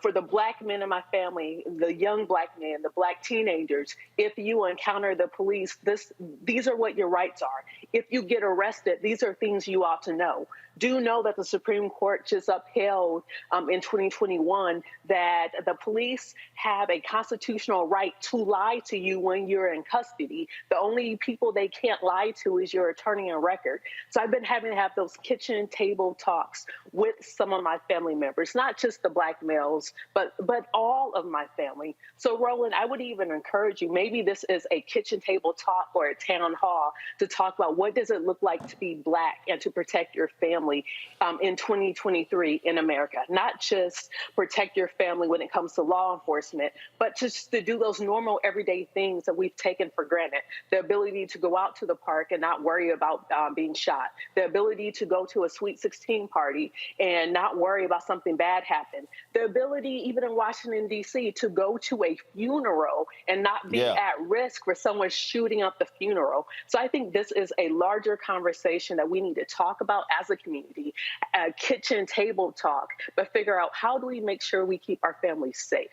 For the black men in my family, the young black men, the black teenagers, if you encounter the police, these are what your rights are. If you get arrested, these are things you ought to know. Do know that the Supreme Court just upheld in 2021 that the police have a constitutional right to lie to you when you're in custody. The only people they can't lie to is your attorney and record. So I've been having to have those kitchen table talks with some of my family members, not just the black males, but all of my family. So Roland, I would even encourage you, maybe this is a kitchen table talk or a town hall to talk about what does it look like to be black and to protect your family in 2023 in America. Not just protect your family when it comes to law enforcement, but just to do those normal everyday things that we've taken for granted. The ability to go out to the park and not worry about being shot. The ability to go to a Sweet 16 party and not worry about something bad happen. The ability, even in Washington, D.C., to go to a funeral and not be at risk for someone shooting up the funeral. So I think this is a larger conversation that we need to talk about as a community, a kitchen table talk, but figure out how do we make sure we keep our families safe.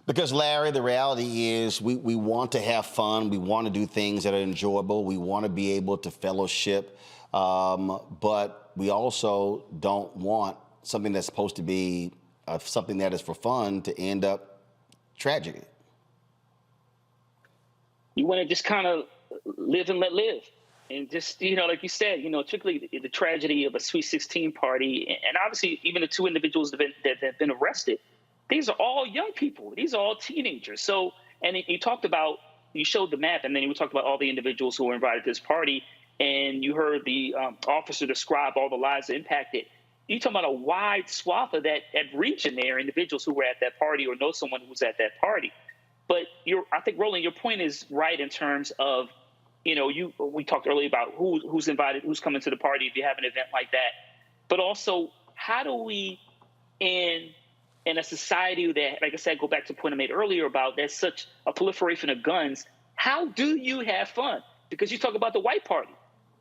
Because, Larry, the reality is we want to have fun. We want to do things that are enjoyable. We want to be able to fellowship. But we also don't want something that's supposed to be something that is for fun to end up tragedy. You want to just kind of live and let live. And just, like you said, particularly the tragedy of a Sweet 16 party, and obviously even the two individuals that have been arrested, these are all young people. These are all teenagers. So, and you showed the map, and then you talked about all the individuals who were invited to this party, and you heard the officer describe all the lives impacted. You're talking about a wide swath of that region there, individuals who were at that party or know someone who was at that party. But I think, Roland, your point is right in terms of, we talked earlier about who's invited, who's coming to the party if you have an event like that. But also, how do we, in a society that, like I said, go back to the point I made earlier about there's such a proliferation of guns, how do you have fun? Because you talk about the white party.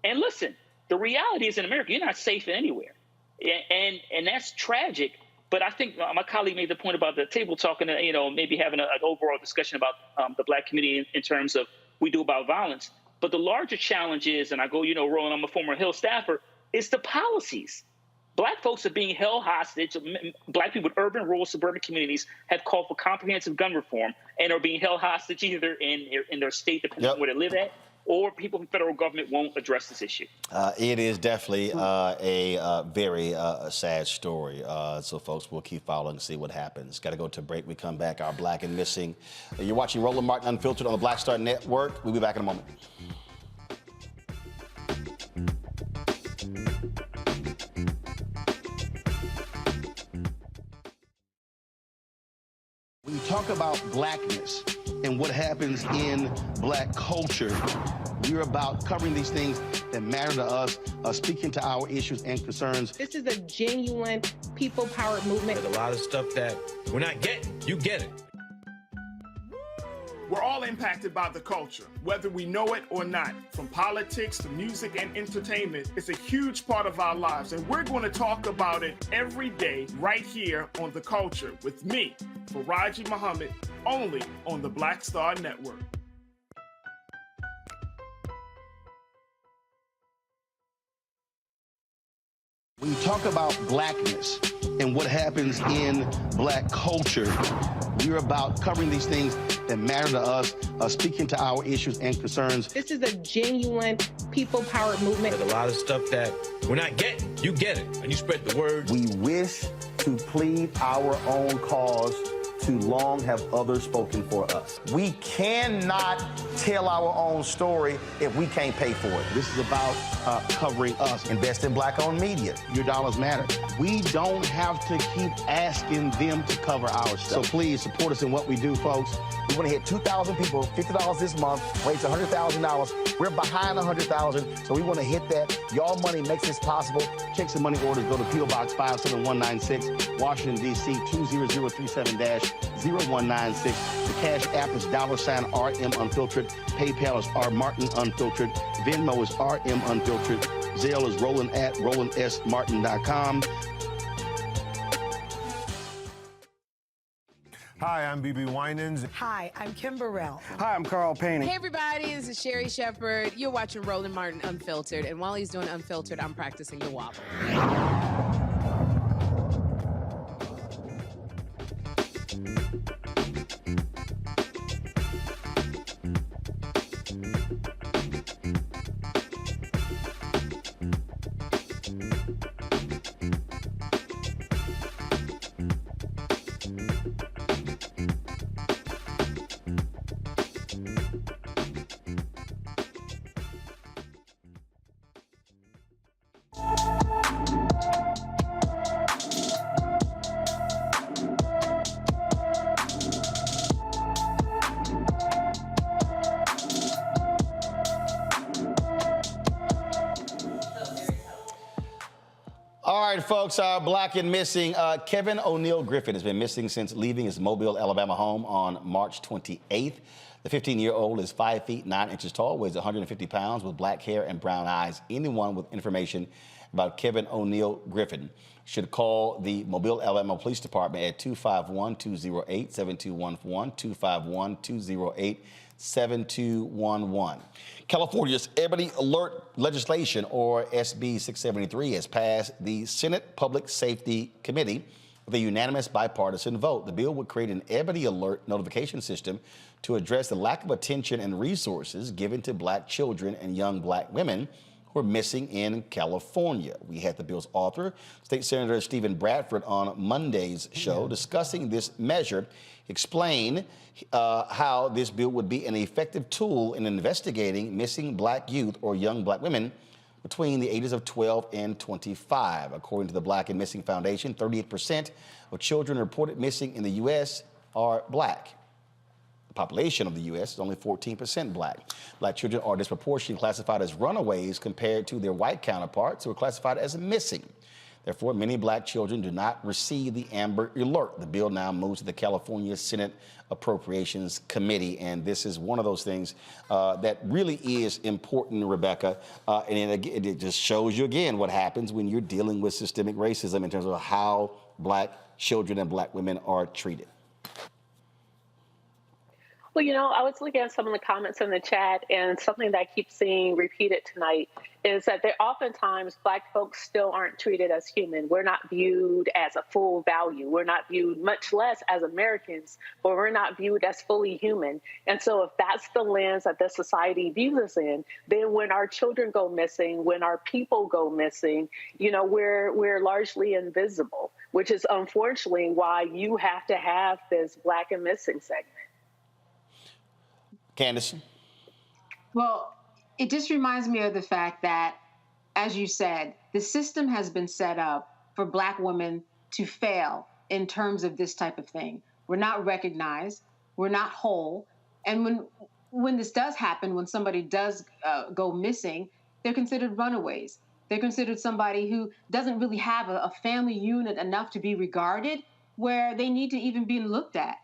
And listen, the reality is in America, you're not safe anywhere. And that's tragic. But I think my colleague made the point about the table talk and, maybe having an overall discussion about the black community in terms of we do about violence. But the larger challenge is, and I go, Roland, I'm a former Hill staffer, is the policies. Black folks are being held hostage. Black people in urban, rural, suburban communities have called for comprehensive gun reform and are being held hostage either in their state, depending on where they live at, or people from the federal government won't address this issue. It is definitely a very sad story. So, folks, we'll keep following and see what happens. Got to go to a break. We come back. Our Black and Missing. You're watching Roland Martin Unfiltered on the Black Star Network. We'll be back in a moment. When you talk about blackness and what happens in black culture, we're about covering these things that matter to us, speaking to our issues and concerns. This is a genuine people-powered movement. There's a lot of stuff that we're not getting. You get it. We're all impacted by the culture, whether we know it or not. From politics to music and entertainment, it's a huge part of our lives, and we're going to talk about it every day right here on The Culture with me, Faraji Muhammad, only on the Black Star Network. When you talk about blackness and what happens in black culture, we're about covering these things that matter to us, speaking to our issues and concerns. This is a genuine people-powered movement. There's a lot of stuff that we're not getting. You get it, and you spread the word. We wish to plead our own cause. Too long have others spoken for us. We cannot tell our own story if we can't pay for it. This is about covering us. Invest in black-owned media. Your dollars matter. We don't have to keep asking them to cover our stuff. So please support us in what we do, folks. We want to hit 2,000 people, $50 this month, raise $100,000. We're behind 100,000, so we want to hit that. Y'all money makes this possible. Checks and money orders go to P.O. Box 57196, Washington, D.C. 20037-0196. The Cash App is $RM Unfiltered. PayPal is R Martin Unfiltered. Venmo is RM Unfiltered. Zelle is Roland at RolandSMartin.com. Hi, I'm BB Winans. Hi, I'm Kim Burrell. Hi, I'm Carl Payne. Hey, everybody, this is Sherry Shepherd. You're watching Roland Martin Unfiltered, and while he's doing Unfiltered, I'm practicing the wobble. All right, folks, our Black and Missing. Kevin O'Neill Griffin has been missing since leaving his Mobile, Alabama home on March 28th. The 15-year-old is 5 feet 9 inches tall, weighs 150 pounds, with black hair and brown eyes. Anyone with information about Kevin O'Neill Griffin should call the Mobile, Alabama Police Department at 251-208-7211, 251-208-7211. California's Ebony Alert legislation, or SB 673, has passed the Senate Public Safety Committee with a unanimous bipartisan vote. The bill would create an Ebony Alert notification system to address the lack of attention and resources given to black children and young black women who are missing in California. We had the bill's author, State Senator Stephen Bradford, on Monday's show discussing this measure, explain how this bill would be an effective tool in investigating missing black youth or young black women between the ages of 12 and 25. According to the Black and Missing Foundation, 38% of children reported missing in the U.S. are black. The population of the U.S. is only 14% black. Black children are disproportionately classified as runaways compared to their white counterparts who are classified as missing. Therefore, many black children do not receive the Amber Alert. The bill now moves to the California Senate Appropriations Committee, and this is one of those things that really is important, Rebecca, and it just shows you again what happens when you're dealing with systemic racism in terms of how black children and black women are treated. Well, I was looking at some of the comments in the chat, and something that I keep seeing repeated tonight is that oftentimes Black folks still aren't treated as human. We're not viewed as a full value. We're not viewed, much less as Americans, but we're not viewed as fully human. And so if that's the lens that this society views us in, then when our children go missing, when our people go missing, we're largely invisible, which is unfortunately why you have to have this Black and Missing segment. Candace? Well, it just reminds me of the fact that, as you said, the system has been set up for Black women to fail in terms of this type of thing. We're not recognized. We're not whole. And when this does happen, when somebody does go missing, they're considered runaways. They're considered somebody who doesn't really have a family unit enough to be regarded, where they need to even be looked at.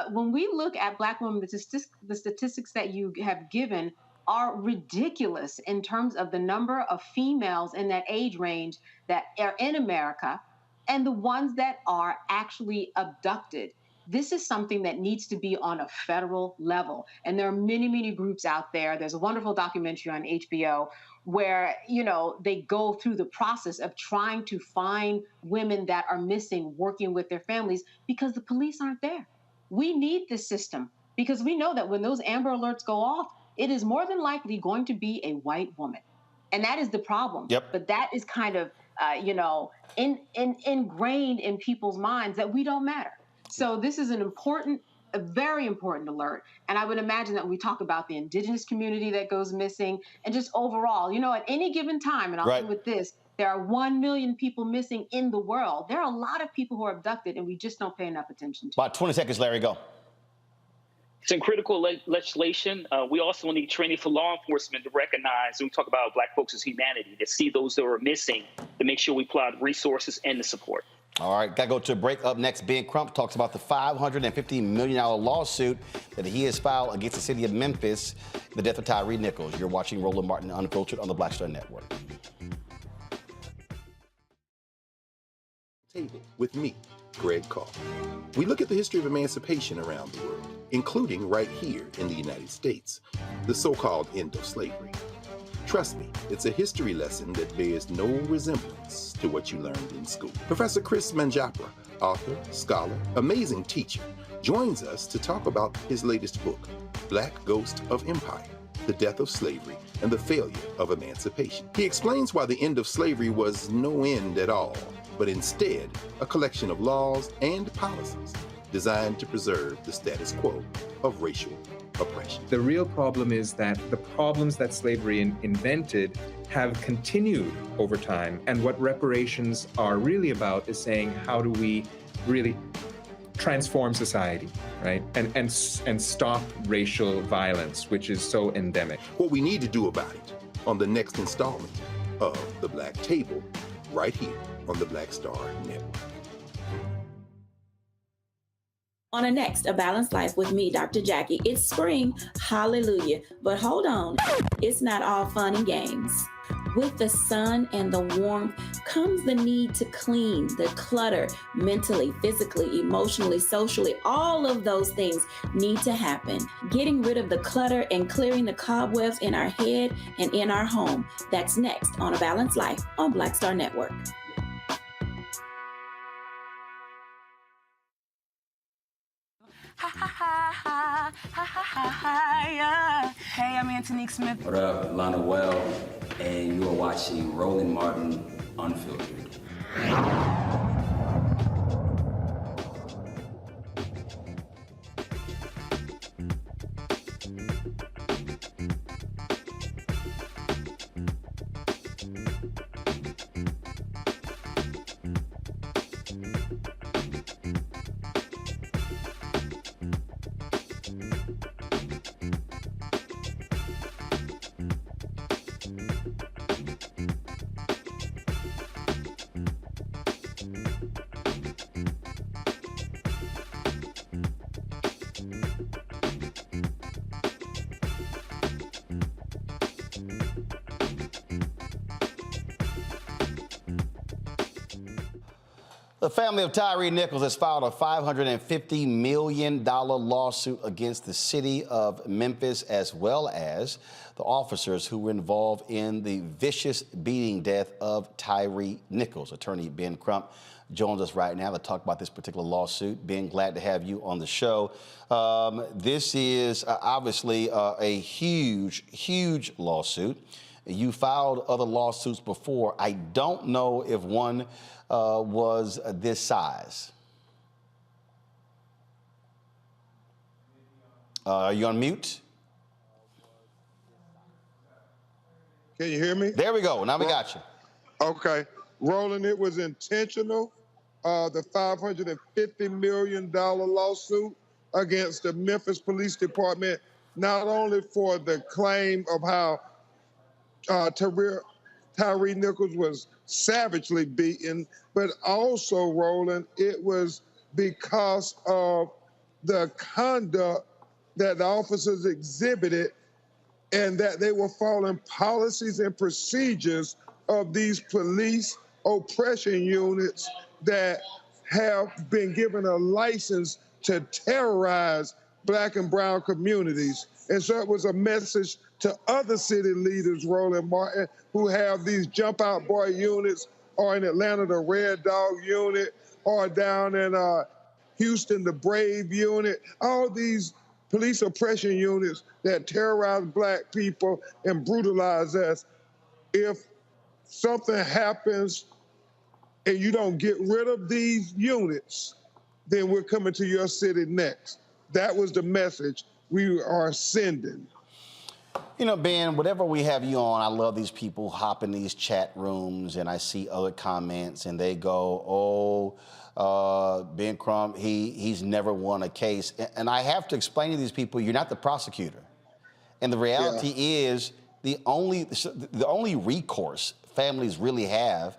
When we look at Black women, the statistics that you have given are ridiculous in terms of the number of females in that age range that are in America and the ones that are actually abducted. This is something that needs to be on a federal level. And there are many, many groups out there. There's a wonderful documentary on HBO where, they go through the process of trying to find women that are missing, working with their families, because the police aren't there. We need this system because we know that when those Amber Alerts go off, it is more than likely going to be a white woman. And that is the problem. Yep. But that is kind of, ingrained in people's minds that we don't matter. So this is a very important alert. And I would imagine that when we talk about the indigenous community that goes missing and just overall, at any given time, and I'll end with this, there are 1 million people missing in the world. There are a lot of people who are abducted, and we just don't pay enough attention to. About 20 seconds, Larry, go. It's in critical legislation. We also need training for law enforcement to recognize, when we talk about Black folks as humanity, to see those that are missing, to make sure we provide resources and the support. All right, gotta go to a break. Up next, Ben Crump talks about the $550 million lawsuit that he has filed against the city of Memphis, the death of Tyre Nichols. You're watching Roland Martin Unfiltered on the Black Star Network. Table with me, Greg Carr. We look at the history of emancipation around the world, including right here in the United States, the so-called end of slavery. Trust me, it's a history lesson that bears no resemblance to what you learned in school. Professor Chris Manjapra, author, scholar, amazing teacher, joins us to talk about his latest book, Black Ghost of Empire, The Death of Slavery and the Failure of Emancipation. He explains why the end of slavery was no end at all, but instead a collection of laws and policies designed to preserve the status quo of racial oppression. The real problem is that the problems that slavery invented have continued over time. And what reparations are really about is saying, how do we really transform society, right? And stop racial violence, which is so endemic. What we need to do about it on the next installment of The Black Table, right here on the Black Star Network. On a next, A Balanced Life with me, Dr. Jackie. It's spring, hallelujah. But hold on, it's not all fun and games. With the sun and the warmth comes the need to clean, the clutter, mentally, physically, emotionally, socially, all of those things need to happen. Getting rid of the clutter and clearing the cobwebs in our head and in our home. That's next on A Balanced Life on Black Star Network. Ha ha ha ha ha ha ha ha yeah. Hey, I'm Antonique Smith. What up, Lana Well, and you are watching Roland Martin Unfiltered. The family of Tyre Nichols has filed a $550 million lawsuit against the city of Memphis, as well as the officers who were involved in the vicious beating death of Tyre Nichols. Attorney Ben Crump joins us right now to talk about this particular lawsuit. Ben, glad to have you on the show. This is obviously a huge lawsuit. You filed other lawsuits before. I don't know if one was this size. Are you on mute? Can you hear me? There we go. Now we got you. Okay. Roland, it was intentional. The $550 million lawsuit against the Memphis Police Department, not only for the claim of how Tyre Nichols was savagely beaten, but also, Roland, it was because of the conduct that the officers exhibited and that they were following policies and procedures of these police oppression units that have been given a license to terrorize Black and brown communities. And so it was a message to other city leaders, Roland Martin, who have these jump out boy units, or in Atlanta, the Red Dog unit, or down in Houston, the Brave unit, all these police oppression units that terrorize Black people and brutalize us. If something happens and you don't get rid of these units, then we're coming to your city next. That was the message we are sending. You know, Ben, whatever we have you on, I love these people hop in these chat rooms and I see other comments and they go, Ben Crump, he's never won a case. And I have to explain to these people, you're not the prosecutor. And the reality is the only recourse families really have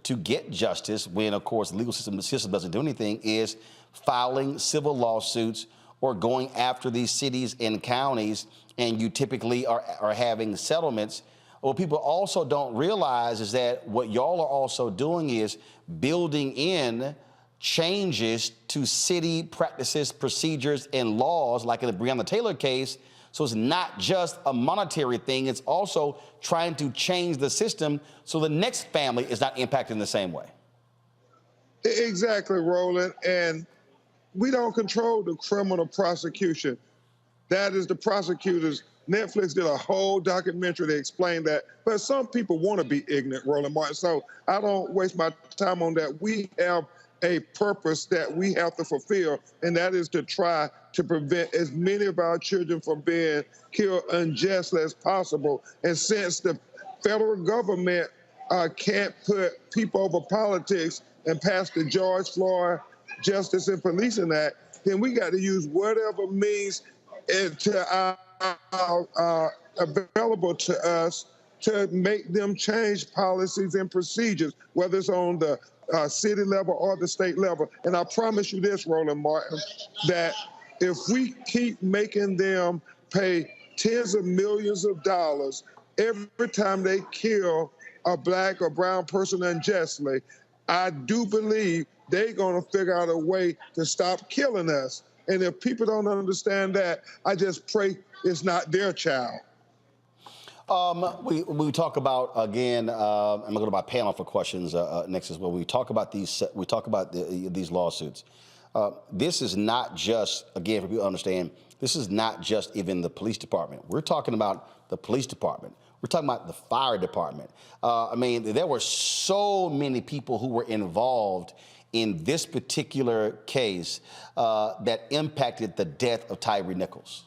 to get justice when, of course, the legal system doesn't do anything is filing civil lawsuits or going after these cities and counties, and you typically are having settlements. What people also don't realize is that what y'all are also doing is building in changes to city practices, procedures, and laws, like in the Breonna Taylor case. So it's not just a monetary thing, it's also trying to change the system so the next family is not impacted in the same way. Exactly, Roland. And we don't control the criminal prosecution. That is the prosecutors. Netflix did a whole documentary to explain that. But some people want to be ignorant, Roland Martin. So I don't waste my time on that. We have a purpose that we have to fulfill, and that is to try to prevent as many of our children from being killed unjustly as possible. And since the federal government can't put people over politics and pass the George Floyd Justice and Policing Act, then we got to use whatever means available to us to make them change policies and procedures, whether it's on the city level or the state level. And I promise you this, Roland Martin, that if we keep making them pay tens of millions of dollars every time they kill a Black or brown person unjustly, I do believe they're going to figure out a way to stop killing us. And if people don't understand that, I just pray it's not their child. We talk about, again, I'm going to go to my panel for questions next as well. We talk about these lawsuits. This is not just, again, for people to understand, this is not just even the police department. We're talking about the police department. We're talking about the fire department. I mean, there were so many people who were involved in this particular case that impacted the death of Tyre Nichols.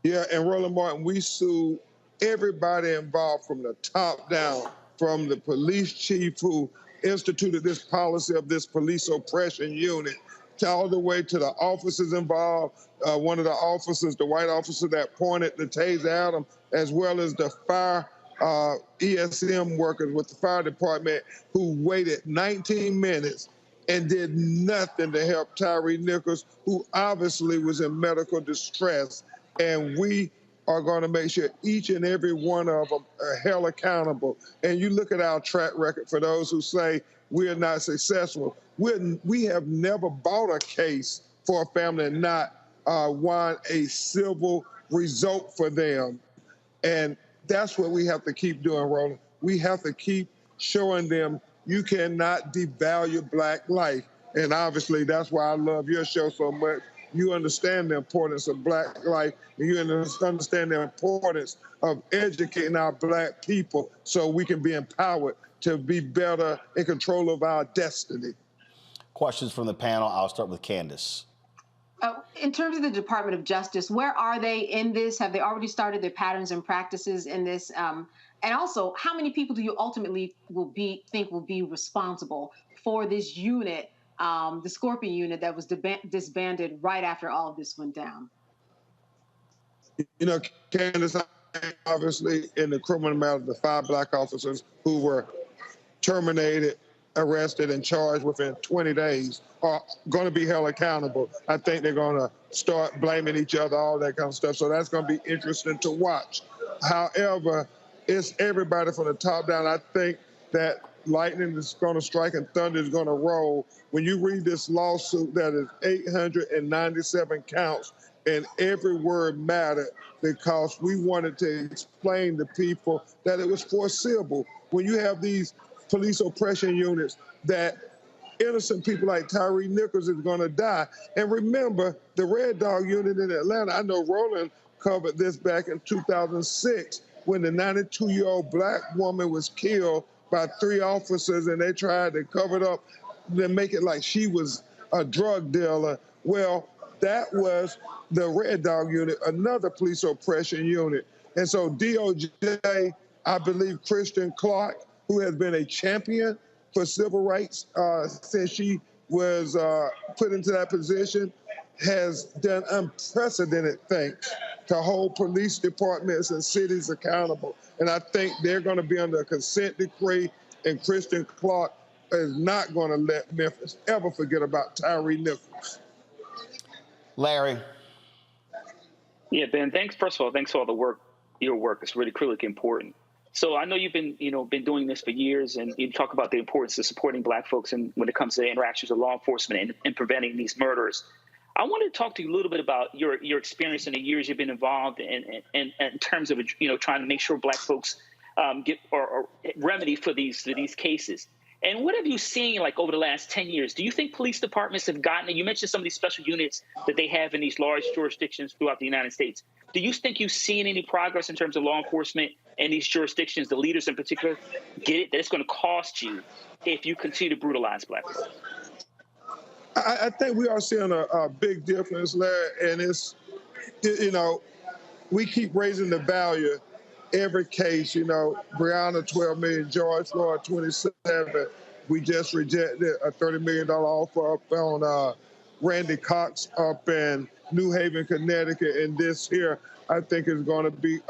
Yeah, and Roland Martin, we sued everybody involved from the top down, from the police chief who instituted this policy of this police oppression unit, to all the way to the officers involved, one of the officers, the white officer that pointed the taser at him, as well as the fire ESM workers with the fire department who waited 19 minutes and did nothing to help Tyre Nichols, who obviously was in medical distress. And we are going to make sure each and every one of them are held accountable. And you look at our track record for those who say we're not successful. We have never bought a case for a family and not won a civil result for them. And that's what we have to keep doing, Roland. We have to keep showing them you cannot devalue Black life. And obviously, that's why I love your show so much. You understand the importance of Black life, and you understand the importance of educating our Black people so we can be empowered to be better in control of our destiny. Questions from the panel. I'll start with Candace. In terms of the Department of Justice, where are they in this? Have they already started their patterns and practices in this? And also, how many people do you ultimately think will be responsible for this unit, the Scorpion unit that was disbanded right after all of this went down? You know, Candace, obviously in the criminal matter, the 5 Black officers who were terminated, arrested, and charged within 20 days are going to be held accountable. I think they're going to start blaming each other, all that kind of stuff. So that's going to be interesting to watch. However, it's everybody from the top down. I think that lightning is going to strike and thunder is going to roll. When you read this lawsuit that is 897 counts, and every word mattered because we wanted to explain to people that it was foreseeable. When you have these police oppression units that innocent people like Tyre Nichols is going to die. And remember, the Red Dog unit in Atlanta, I know Roland covered this back in 2006 when the 92-year-old Black woman was killed by 3 officers and they tried to cover it up and make it like she was a drug dealer. Well, that was the Red Dog unit, another police oppression unit. And so DOJ, I believe Christian Clark, who has been a champion for civil rights since she was put into that position, has done unprecedented things to hold police departments and cities accountable. And I think they're going to be under a consent decree, and Christian Clark is not going to let Memphis ever forget about Tyre Nichols. Larry. Yeah, Ben, thanks. First of all, thanks for all the work. Your work is really critically important. So I know you've been doing this for years, and you talk about the importance of supporting Black folks and when it comes to interactions with law enforcement and preventing these murders. I wanted to talk to you a little bit about your experience in the years you've been involved in terms of trying to make sure Black folks get or remedy for these cases. And what have you seen like over the last 10 years? Do you think police departments have gotten, you mentioned some of these special units that they have in these large jurisdictions throughout the United States. Do you think you've seen any progress in terms of law enforcement in these jurisdictions, the leaders in particular, get it, that it's going to cost you if you continue to brutalize Black people? I think we are seeing a big difference, Larry, and it's, we keep raising the value every case, Breonna, 12 million, George Floyd, 27. We just rejected a $30 million offer up on Randy Cox up in New Haven, Connecticut. And this here, I think, is going to be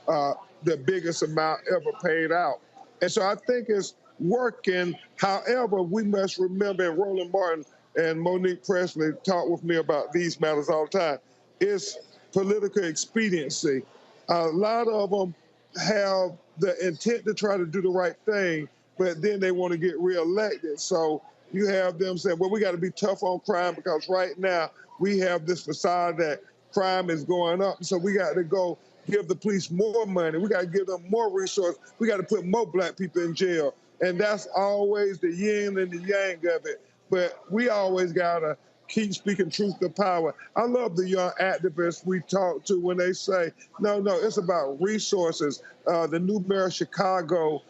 the biggest amount ever paid out. And so I think it's working. However, we must remember, and Roland Martin and Monique Presley talk with me about these matters all the time, it's political expediency. A lot of them have the intent to try to do the right thing, but then they want to get reelected. So you have them saying, well, we got to be tough on crime because right now we have this facade that crime is going up. So we got to go give the police more money. We got to give them more resources. We got to put more Black people in jail. And that's always the yin and the yang of it. But we always got to keep speaking truth to power. I love the young activists we talk to when they say, no, it's about resources. The new mayor of Chicago,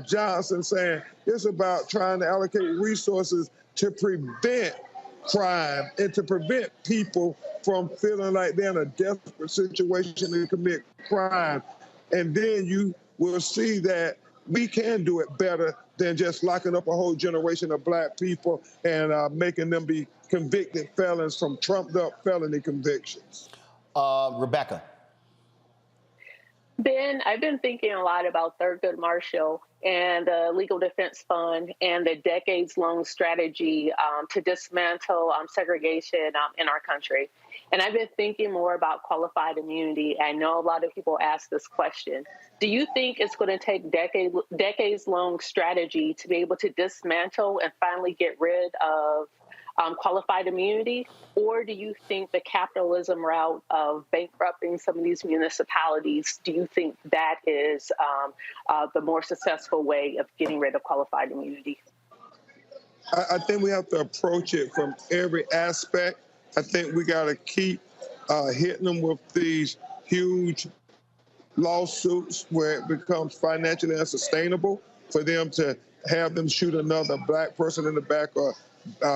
Johnson, saying it's about trying to allocate resources to prevent crime and to prevent people from feeling like they're in a desperate situation to commit crime. And then you will see that we can do it better than just locking up a whole generation of Black people and making them be convicted felons from trumped-up felony convictions. Rebecca. Ben, I've been thinking a lot about Thurgood Marshall and the Legal Defense Fund and the decades-long strategy to dismantle segregation in our country. And I've been thinking more about qualified immunity. I know a lot of people ask this question. Do you think it's going to take decades-long strategy to be able to dismantle and finally get rid of qualified immunity? Or do you think the capitalism route of bankrupting some of these municipalities, do you think that is the more successful way of getting rid of qualified immunity? I think we have to approach it from every aspect. I think we got to keep hitting them with these huge lawsuits where it becomes financially unsustainable for them to have them shoot another black person in the back or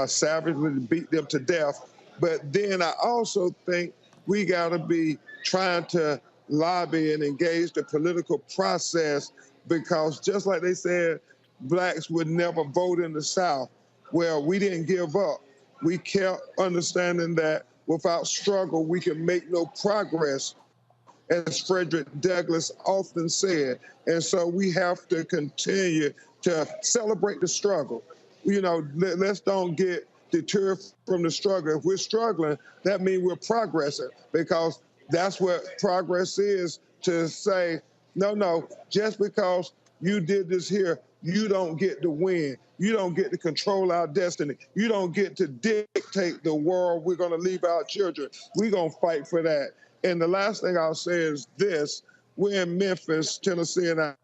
savagely beat them to death. But then I also think we got to be trying to lobby and engage the political process, because just like they said, blacks would never vote in the South. Well, we didn't give up. We kept understanding that without struggle, we can make no progress, as Frederick Douglass often said. And so we have to continue to celebrate the struggle. You know, let's don't get deterred from the struggle. If we're struggling, that means we're progressing, because that's what progress is, to say, no, just because you did this here, you don't get to win. You don't get to control our destiny. You don't get to dictate the world we're going to leave our children. We're going to fight for that. And the last thing I'll say is this. We're in Memphis, Tennessee, and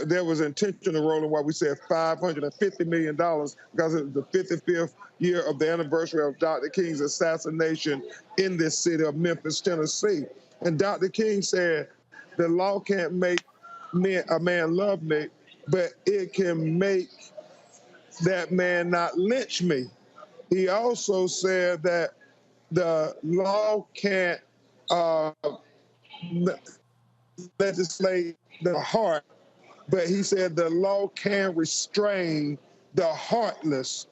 there was intentional rolling while we said $550 million, because it was the 55th year of the anniversary of Dr. King's assassination in this city of Memphis, Tennessee. And Dr. King said, the law can't make a man love me, but it can make that man not lynch me. He also said that the law can't legislate the heart, but he said the law can restrain the heartless.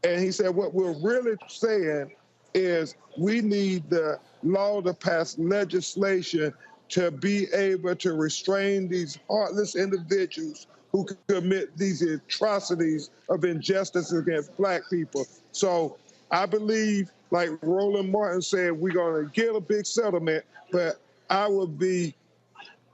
And he said what we're really saying is we need the law to pass legislation to be able to restrain these heartless individuals who commit these atrocities of injustice against black people. So I believe, like Roland Martin said, we're going to get a big settlement, but I would be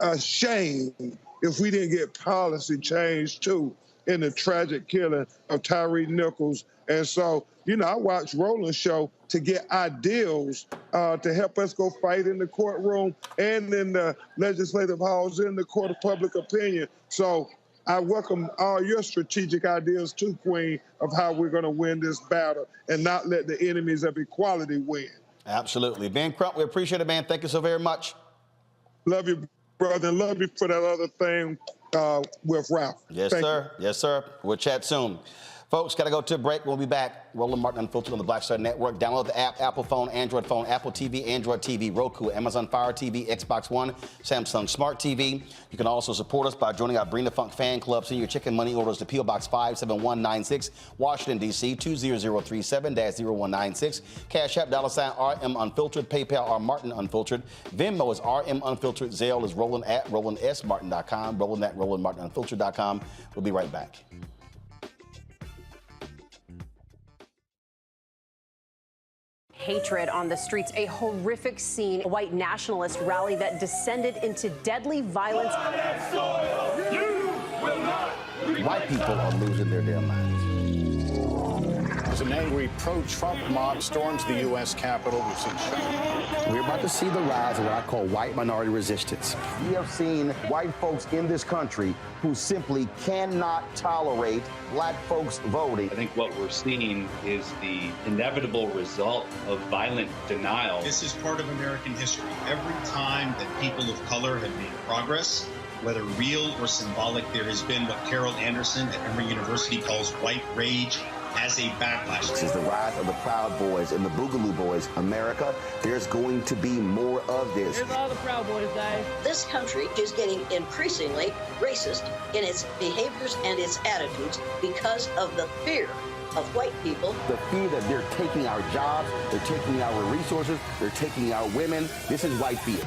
ashamed if we didn't get policy change too in the tragic killing of Tyre Nichols. And so, you know, I watch Roland's show to get ideals to help us go fight in the courtroom and in the legislative halls, in the court of public opinion. So I welcome all your strategic ideas too, Queen, of how we're going to win this battle and not let the enemies of equality win. Absolutely. Ben Crump, we appreciate it, man. Thank you so very much. Love you, brother, and love you for that other thing with Ralph. Yes, Thank sir. you. Yes, sir. We'll chat soon. Folks, got to go to a break. We'll be back. Roland Martin Unfiltered on the Black Star Network. Download the app, Apple phone, Apple TV, Android TV, Roku, Amazon Fire TV, Xbox One, Samsung Smart TV. You can also support us by joining our Bring the Funk fan club. Send your chicken money orders to P.O. Box 57196, Washington, D.C., 20037-0196. Cash App, $RM Unfiltered. PayPal, R Martin Unfiltered. Venmo is RM Unfiltered. Zelle is Roland at RolandSMartin.com. Roland at RolandMartinUnfiltered.com. We'll be right back. Hatred on the streets, a horrific scene, a white nationalist rally that descended into deadly violence. White people are losing their damn minds. As an angry pro-Trump mob storms the U.S. Capitol, we've seen We're about to see the rise of what I call white minority resistance. We have seen white folks in this country who simply cannot tolerate black folks voting. I think what we're seeing is the inevitable result of violent denial. This is part of American history. Every time that people of color have made progress, whether real or symbolic, there has been what Carol Anderson at Emory University calls white rage as a backlash. This is the rise of the Proud Boys and the Boogaloo Boys. America, there's going to be more of this. Here's all the Proud Boys, guys. This country is getting increasingly racist in its behaviors and its attitudes because of the fear of white people. The fear that they're taking our jobs, they're taking our resources, they're taking our women. This is white fear.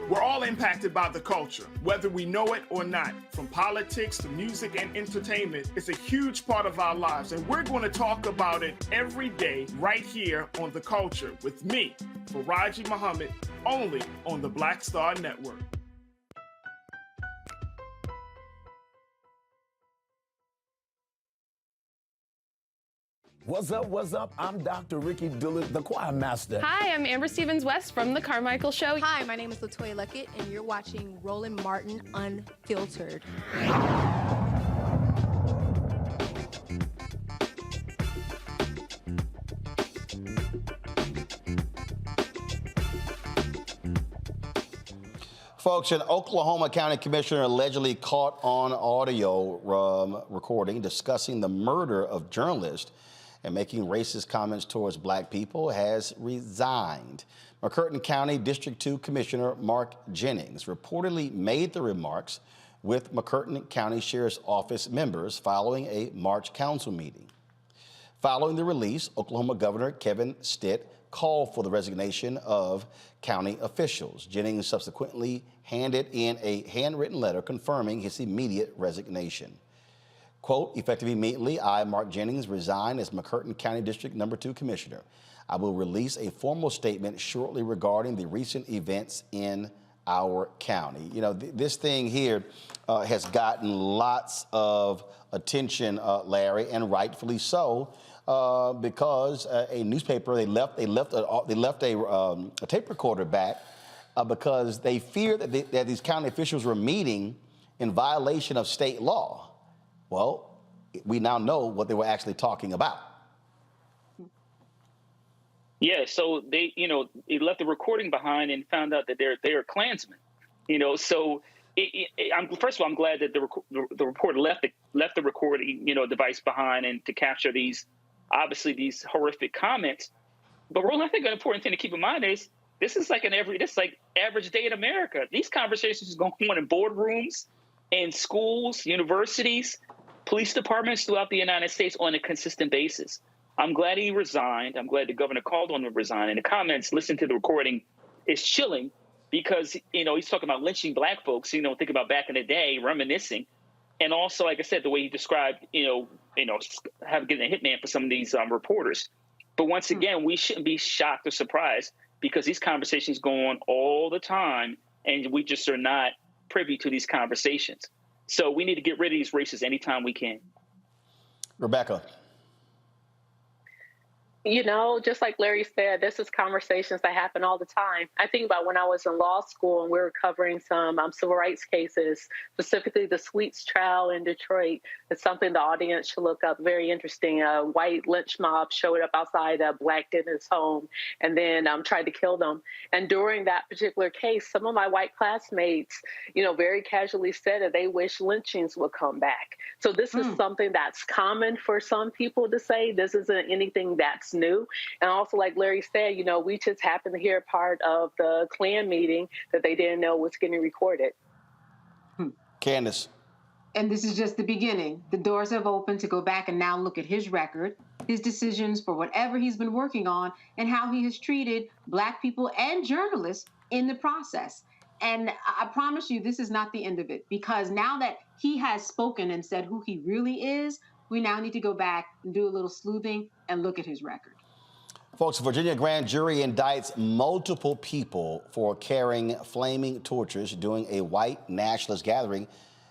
We're all impacted by the culture, whether we know it or not. From politics to music and entertainment, it's a huge part of our lives, and we're going to talk about it every day right here on The Culture with me, Faraji Muhammad, only on the Black Star Network. What's up, what's up? I'm Dr. Ricky Dillard, the choir master. Hi, I'm Amber Stevens-West from The Carmichael Show. Hi, my name is LaToya Luckett, and you're watching Roland Martin Unfiltered. Folks, an Oklahoma County Commissioner allegedly caught on audio recording discussing the murder of journalist and making racist comments towards black people has resigned. McCurtain County District 2 Commissioner Mark Jennings reportedly made the remarks with McCurtain County Sheriff's Office members following a March council meeting. Following the release, Oklahoma Governor Kevin Stitt called for the resignation of county officials. Jennings subsequently handed in a handwritten letter confirming his immediate resignation. Quote, effective immediately, I, Mark Jennings, resign as McCurtain County District No. 2 Commissioner. I will release a formal statement shortly regarding the recent events in our county. You know, this thing here has gotten lots of attention, Larry, and rightfully so, because a newspaper, they left a tape recorder back because they feared that these county officials were meeting in violation of state law. Well, we now know what they were actually talking about. Yeah, so they left the recording behind and found out that they're Klansmen. So first of all, I'm glad that the reporter left the recording device behind and to capture these horrific comments. But Roland, I think an important thing to keep in mind is this is like average day in America. These conversations are going on in boardrooms, in schools, universities, police departments throughout the United States on a consistent basis. I'm glad he resigned. I'm glad the governor called on him to resign. And the comments, listen to the recording, is chilling because, he's talking about lynching black folks, think about back in the day, reminiscing. And also, like I said, the way he described, getting a hitman for some of these reporters. But once again, we shouldn't be shocked or surprised because these conversations go on all the time and we just are not privy to these conversations. So we need to get rid of these races anytime we can. Rebecca. Just like Larry said, this is conversations that happen all the time. I think about when I was in law school and we were covering some civil rights cases, specifically the Sweets trial in Detroit. It's something the audience should look up. Very interesting. A white lynch mob showed up outside a black dentist's home and then tried to kill them. And during that particular case, some of my white classmates, very casually said that they wish lynchings would come back. So this is something that's common for some people to say. This isn't anything that's new. And also, like Larry said, we just happened to hear part of the Klan meeting that they didn't know was getting recorded. Candace. And this is just the beginning. The doors have opened to go back and now look at his record, his decisions for whatever he's been working on, and how he has treated black people and journalists in the process. And I promise you, this is not the end of it, because now that he has spoken and said who he really is, we now need to go back and do a little sleuthing and look at his record. Folks, a Virginia grand jury indicts multiple people for carrying flaming torches during a white nationalist gathering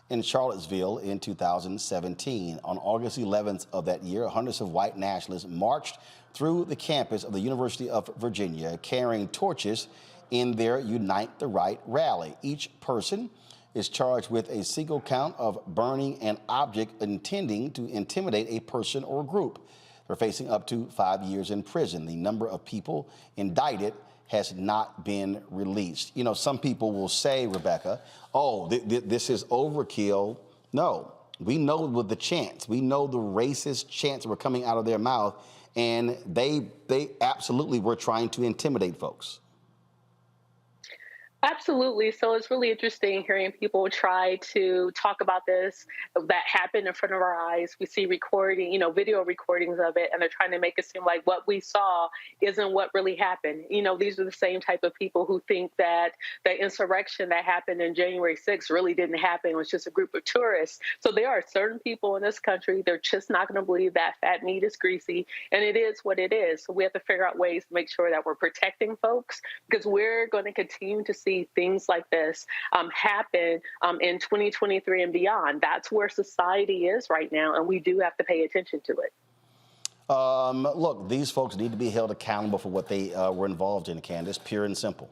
in Charlottesville in 2017. On August 11th of that year, hundreds of white nationalists marched through the campus of the University of Virginia carrying torches in their Unite the Right rally. Each person is charged with a single count of burning an object intending to intimidate a person or group. They're facing up to 5 years in prison. The number of people indicted has not been released. Some people will say, Rebecca, this is overkill. No, we know with the chants. We know the racist chants were coming out of their mouth, and they absolutely were trying to intimidate folks. Absolutely. So it's really interesting hearing people try to talk about this that happened in front of our eyes. We see video recordings of it, and they're trying to make it seem like what we saw isn't what really happened. These are the same type of people who think that the insurrection that happened in January 6th really didn't happen. It was just a group of tourists. So there are certain people in this country, they're just not going to believe that fat meat is greasy, and it is what it is. So we have to figure out ways to make sure that we're protecting folks, because we're going to continue to see things like this happen in 2023 and beyond. That's where society is right now, and we do have to pay attention to it. Look, these folks need to be held accountable for what they were involved in, Candace, pure and simple.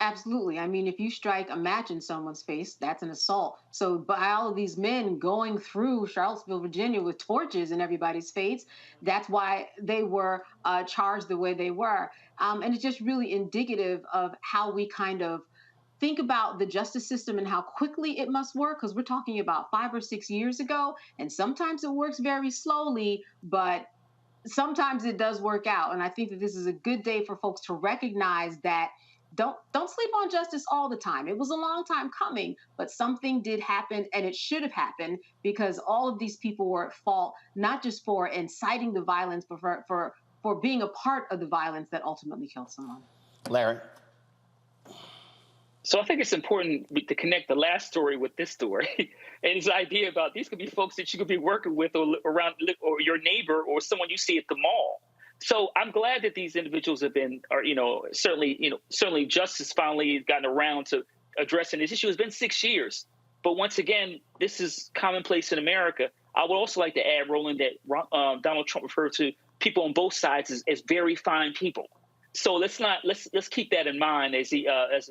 Absolutely. I mean, if you strike a match in someone's face, that's an assault. So by all of these men going through Charlottesville, Virginia with torches in everybody's face, that's why they were charged the way they were. And it's just really indicative of how we kind of think about the justice system and how quickly it must work, because we're talking about 5 or 6 years ago, and sometimes it works very slowly, but sometimes it does work out. And I think that this is a good day for folks to recognize that don't sleep on justice all the time. It was a long time coming, but something did happen, and it should have happened, because all of these people were at fault, not just for inciting the violence, but for being a part of the violence that ultimately killed someone. Larry. So I think it's important to connect the last story with this story, and his idea about these could be folks that you could be working with or around, or your neighbor, or someone you see at the mall. So I'm glad that these individuals have been, certainly justice finally gotten around to addressing this issue. It's been 6 years, but once again, this is commonplace in America. I would also like to add, Roland, that Donald Trump referred to people on both sides as very fine people. So let's keep that in mind as the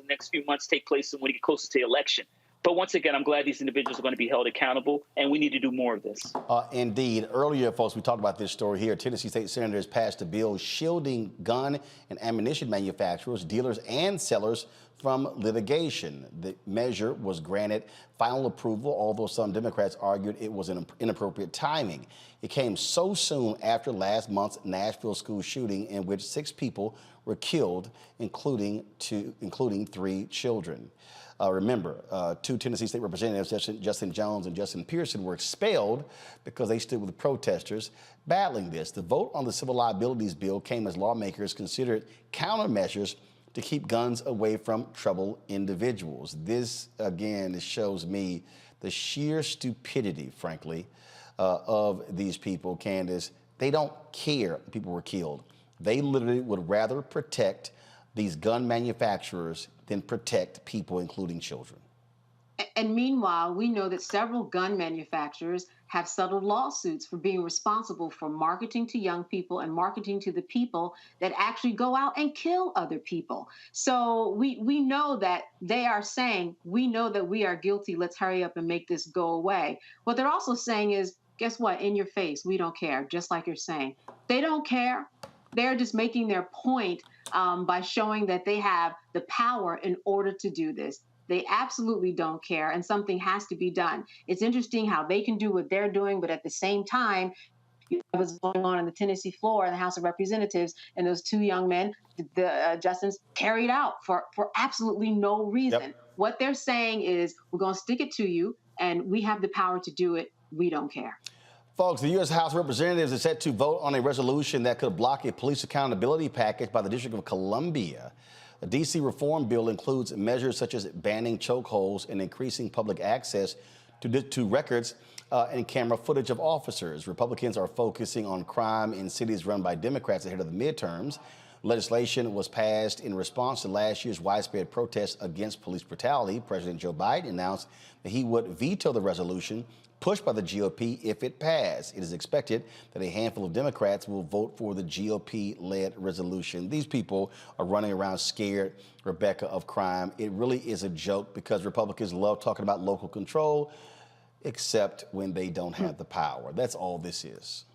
next few months take place and when we get closer to the election. But once again, I'm glad these individuals are going to be held accountable, and we need to do more of this. Indeed. Earlier, folks, we talked about this story here. Tennessee state senators passed a bill shielding gun and ammunition manufacturers, dealers, and sellers from litigation. The measure was granted final approval, although some Democrats argued it was an inappropriate timing. It came so soon after last month's Nashville school shooting, in which 6 people were killed, including 3 children. Remember, 2 Tennessee state representatives, Justin Jones and Justin Pearson, were expelled because they stood with the protesters battling this. The vote on the civil liabilities bill came as lawmakers considered countermeasures to keep guns away from troubled individuals. This, again, shows me the sheer stupidity, frankly, of these people, Candace. They don't care people were killed. They literally would rather protect these gun manufacturers than protect people, including children. And meanwhile, we know that several gun manufacturers have settled lawsuits for being responsible for marketing to young people and marketing to the people that actually go out and kill other people. So we know that they are saying, we know that we are guilty, let's hurry up and make this go away. What they're also saying is, guess what? In your face, we don't care, just like you're saying. They don't care. They're just making their point by showing that they have the power in order to do this. They absolutely don't care, and something has to be done. It's interesting how they can do what they're doing, but at the same time, what's going on the Tennessee floor in the House of Representatives, and those 2 young men, the Justins, carried out for absolutely no reason. Yep. What they're saying is, we're going to stick it to you, and we have the power to do it. We don't care. Folks, the U.S. House of Representatives is set to vote on a resolution that could block a police accountability package by the District of Columbia. The D.C. reform bill includes measures such as banning chokeholds and increasing public access to records and camera footage of officers. Republicans are focusing on crime in cities run by Democrats ahead of the midterms. Legislation was passed in response to last year's widespread protests against police brutality. President Joe Biden announced that he would veto the resolution pushed by the GOP if it passed. It is expected that a handful of Democrats will vote for the GOP-led resolution. These people are running around scared, Rebecca, of crime. It really is a joke because Republicans love talking about local control, except when they don't have the power. That's all this is.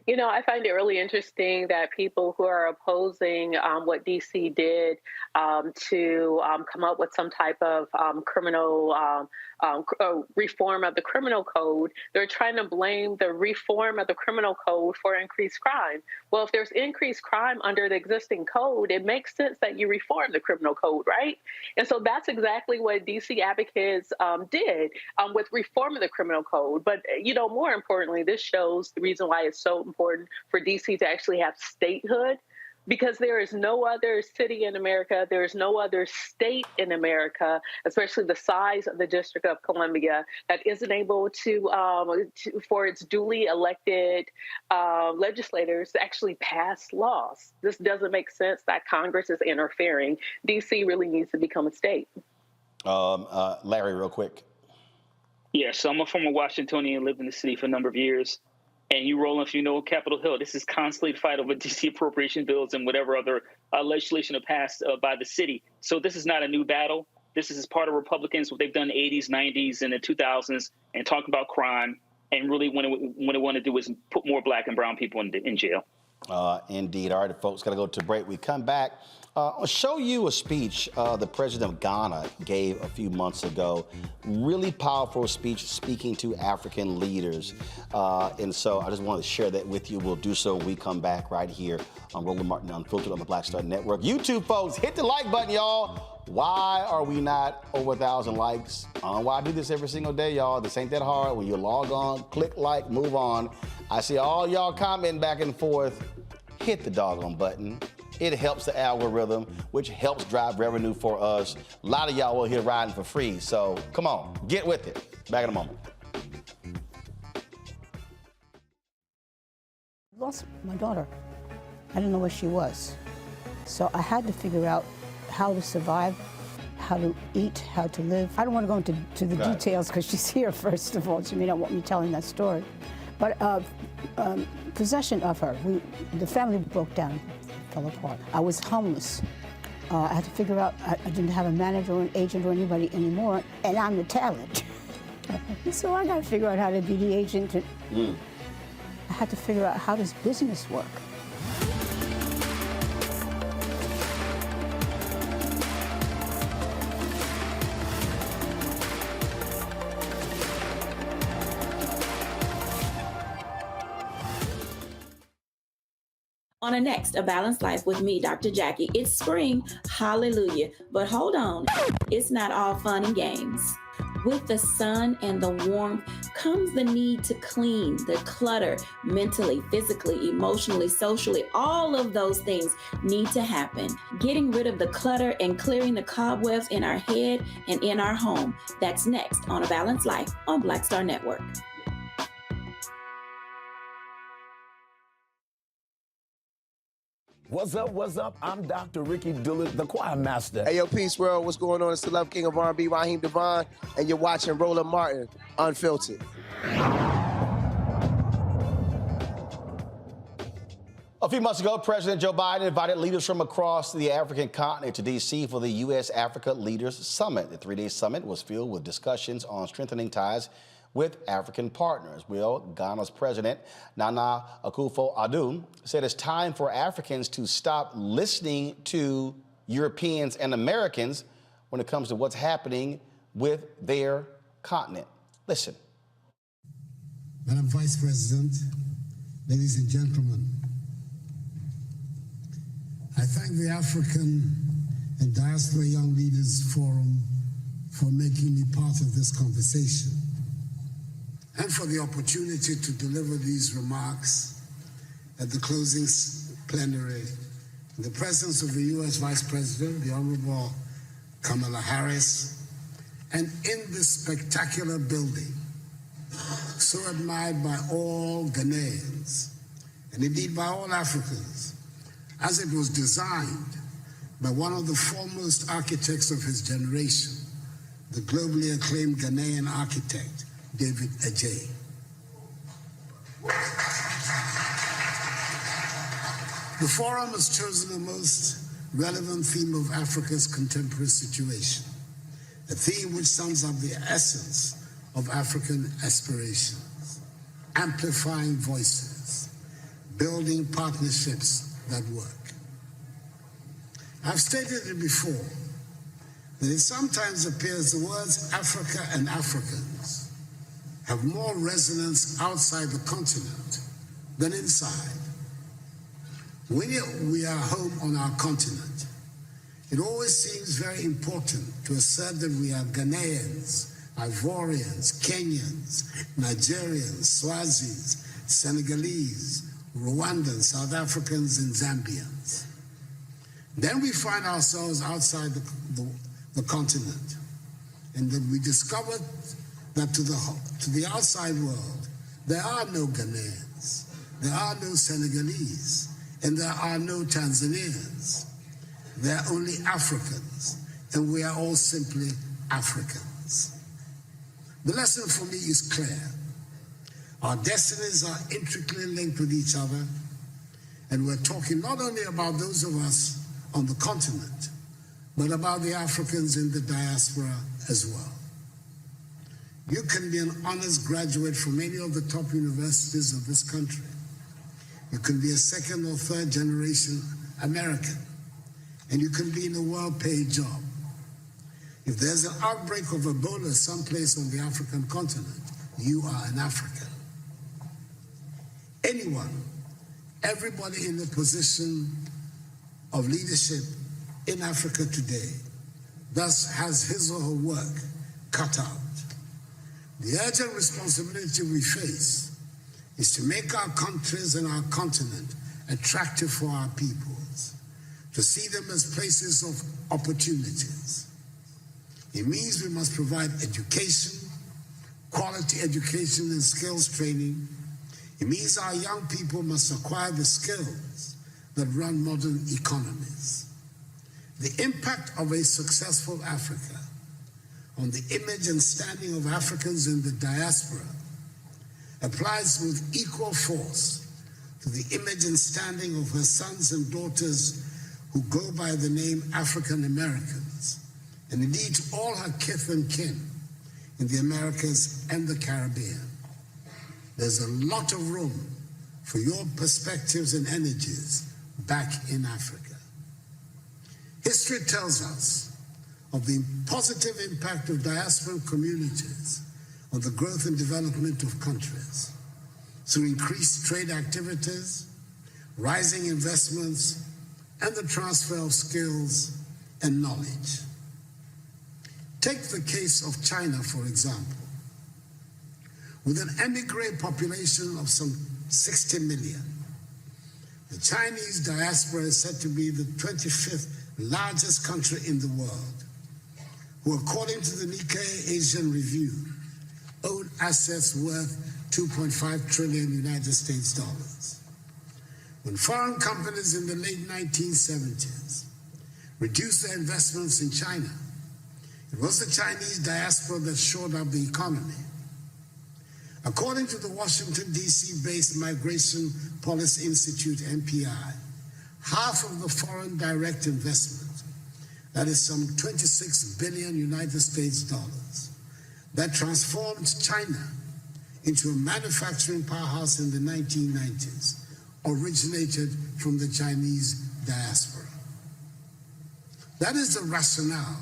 You know, I find it really interesting that people who are opposing what D.C. did to come up with some type of criminal reform of the criminal code, they're trying to blame the reform of the criminal code for increased crime. Well, if there's increased crime under the existing code, it makes sense that you reform the criminal code, right? And so that's exactly what DC advocates did with reform of the criminal code. But, more importantly, this shows the reason why it's so important for DC to actually have statehood, because there is no other city in America, there is no other state in America, especially the size of the District of Columbia, that isn't able to for its duly elected legislators to actually pass laws. This doesn't make sense that Congress is interfering. DC really needs to become a state. Larry, real quick. Yeah, so I'm a former Washingtonian, lived in the city for a number of years. And you, Roland, if you know Capitol Hill, this is constantly a fight over DC appropriation bills and whatever other legislation are passed by the city. So this is not a new battle. This is part of Republicans, what they've done in the 80s, 90s, and the 2000s, and talk about crime. And really what they want to do is put more black and brown people in jail. Indeed. All right, folks, got to go to break. We come back. I'll show you a speech the president of Ghana gave a few months ago. Really powerful speech speaking to African leaders. And so I just wanted to share that with you. We'll do so when we come back right here on Roland Martin Unfiltered on the Black Star Network. YouTube folks, hit the like button, y'all. Why are we not over 1,000 likes? I don't know why I do this every single day, y'all. This ain't that hard. When you log on, click like, move on. I see all y'all commenting back and forth. Hit the doggone button. It helps the algorithm, which helps drive revenue for us. A lot of y'all will here riding for free. So come on, get with it. Back in a moment. Lost my daughter. I didn't know where she was. So I had to figure out how to survive, how to eat, how to live. I don't want to go into the details because she's here, first of all. She may not want me telling that story. But possession of her, the family broke down, fell apart. I was homeless. I had to figure out, I didn't have a manager or an agent or anybody anymore, and I'm the talent. So I got to figure out how to be the agent. I had to figure out, how does business work? On a next, A Balanced Life with me, Dr. Jackie. It's spring, hallelujah. But hold on, it's not all fun and games. With the sun and the warmth comes the need to clean, the clutter, mentally, physically, emotionally, socially. All of those things need to happen. Getting rid of the clutter and clearing the cobwebs in our head and in our home. That's next on A Balanced Life on Black Star Network. What's up? What's up? I'm Dr. Ricky Dillard, the choir master. Hey, yo, peace, world. What's going on? It's the Love King of R&B, Raheem Devon, and you're watching Roland Martin Unfiltered. A few months ago, President Joe Biden invited leaders from across the African continent to D.C. for the U.S.-Africa Leaders Summit. The three-day summit was filled with discussions on strengthening ties with African partners. Well, Ghana's president, Nana Akufo-Addo, said it's time for Africans to stop listening to Europeans and Americans when it comes to what's happening with their continent. Listen. Madam Vice President, ladies and gentlemen, I thank the African and Diaspora Young Leaders Forum for making me part of this conversation, and for the opportunity to deliver these remarks at the closing plenary in the presence of the U.S. Vice President, the Honorable Kamala Harris, and in this spectacular building, so admired by all Ghanaians, and indeed by all Africans, as it was designed by one of the foremost architects of his generation, the globally acclaimed Ghanaian architect, David Ajay. The forum has chosen the most relevant theme of Africa's contemporary situation, a theme which sums up the essence of African aspirations, amplifying voices, building partnerships that work. I've stated it before, that it sometimes appears the words Africa and Africans have more resonance outside the continent than inside. When we are home on our continent, it always seems very important to assert that we are Ghanaians, Ivorians, Kenyans, Nigerians, Swazis, Senegalese, Rwandans, South Africans, and Zambians. Then we find ourselves outside the continent, and then we discover that to the outside world, there are no Ghanaians, there are no Senegalese, and there are no Tanzanians. There are only Africans, and we are all simply Africans. The lesson for me is clear. Our destinies are intricately linked with each other, and we're talking not only about those of us on the continent, but about the Africans in the diaspora as well. You can be an honors graduate from any of the top universities of this country. You can be a second or third generation American, and you can be in a well-paid job. If there's an outbreak of Ebola someplace on the African continent, you are an African. Anyone, everybody in a position of leadership in Africa today thus has his or her work cut out. The urgent responsibility we face is to make our countries and our continent attractive for our peoples, to see them as places of opportunities. It means we must provide education, quality education and skills training. It means our young people must acquire the skills that run modern economies. The impact of a successful Africa on the image and standing of Africans in the diaspora applies with equal force to the image and standing of her sons and daughters who go by the name African Americans, and indeed to all her kith and kin in the Americas and the Caribbean. There's a lot of room for your perspectives and energies back in Africa. History tells us of the positive impact of diasporan communities on the growth and development of countries through increased trade activities, rising investments, and the transfer of skills and knowledge. Take the case of China, for example. With an emigre population of some 60 million, the Chinese diaspora is said to be the 25th largest country in the world, who, according to the Nikkei Asian Review, own assets worth 2.5 trillion United States dollars. When foreign companies in the late 1970s reduced their investments in China, it was the Chinese diaspora that shored up the economy. According to the Washington, D.C.-based Migration Policy Institute, MPI, half of the foreign direct investment, that is some 26 billion United States dollars, that transformed China into a manufacturing powerhouse in the 1990s, originated from the Chinese diaspora. That is the rationale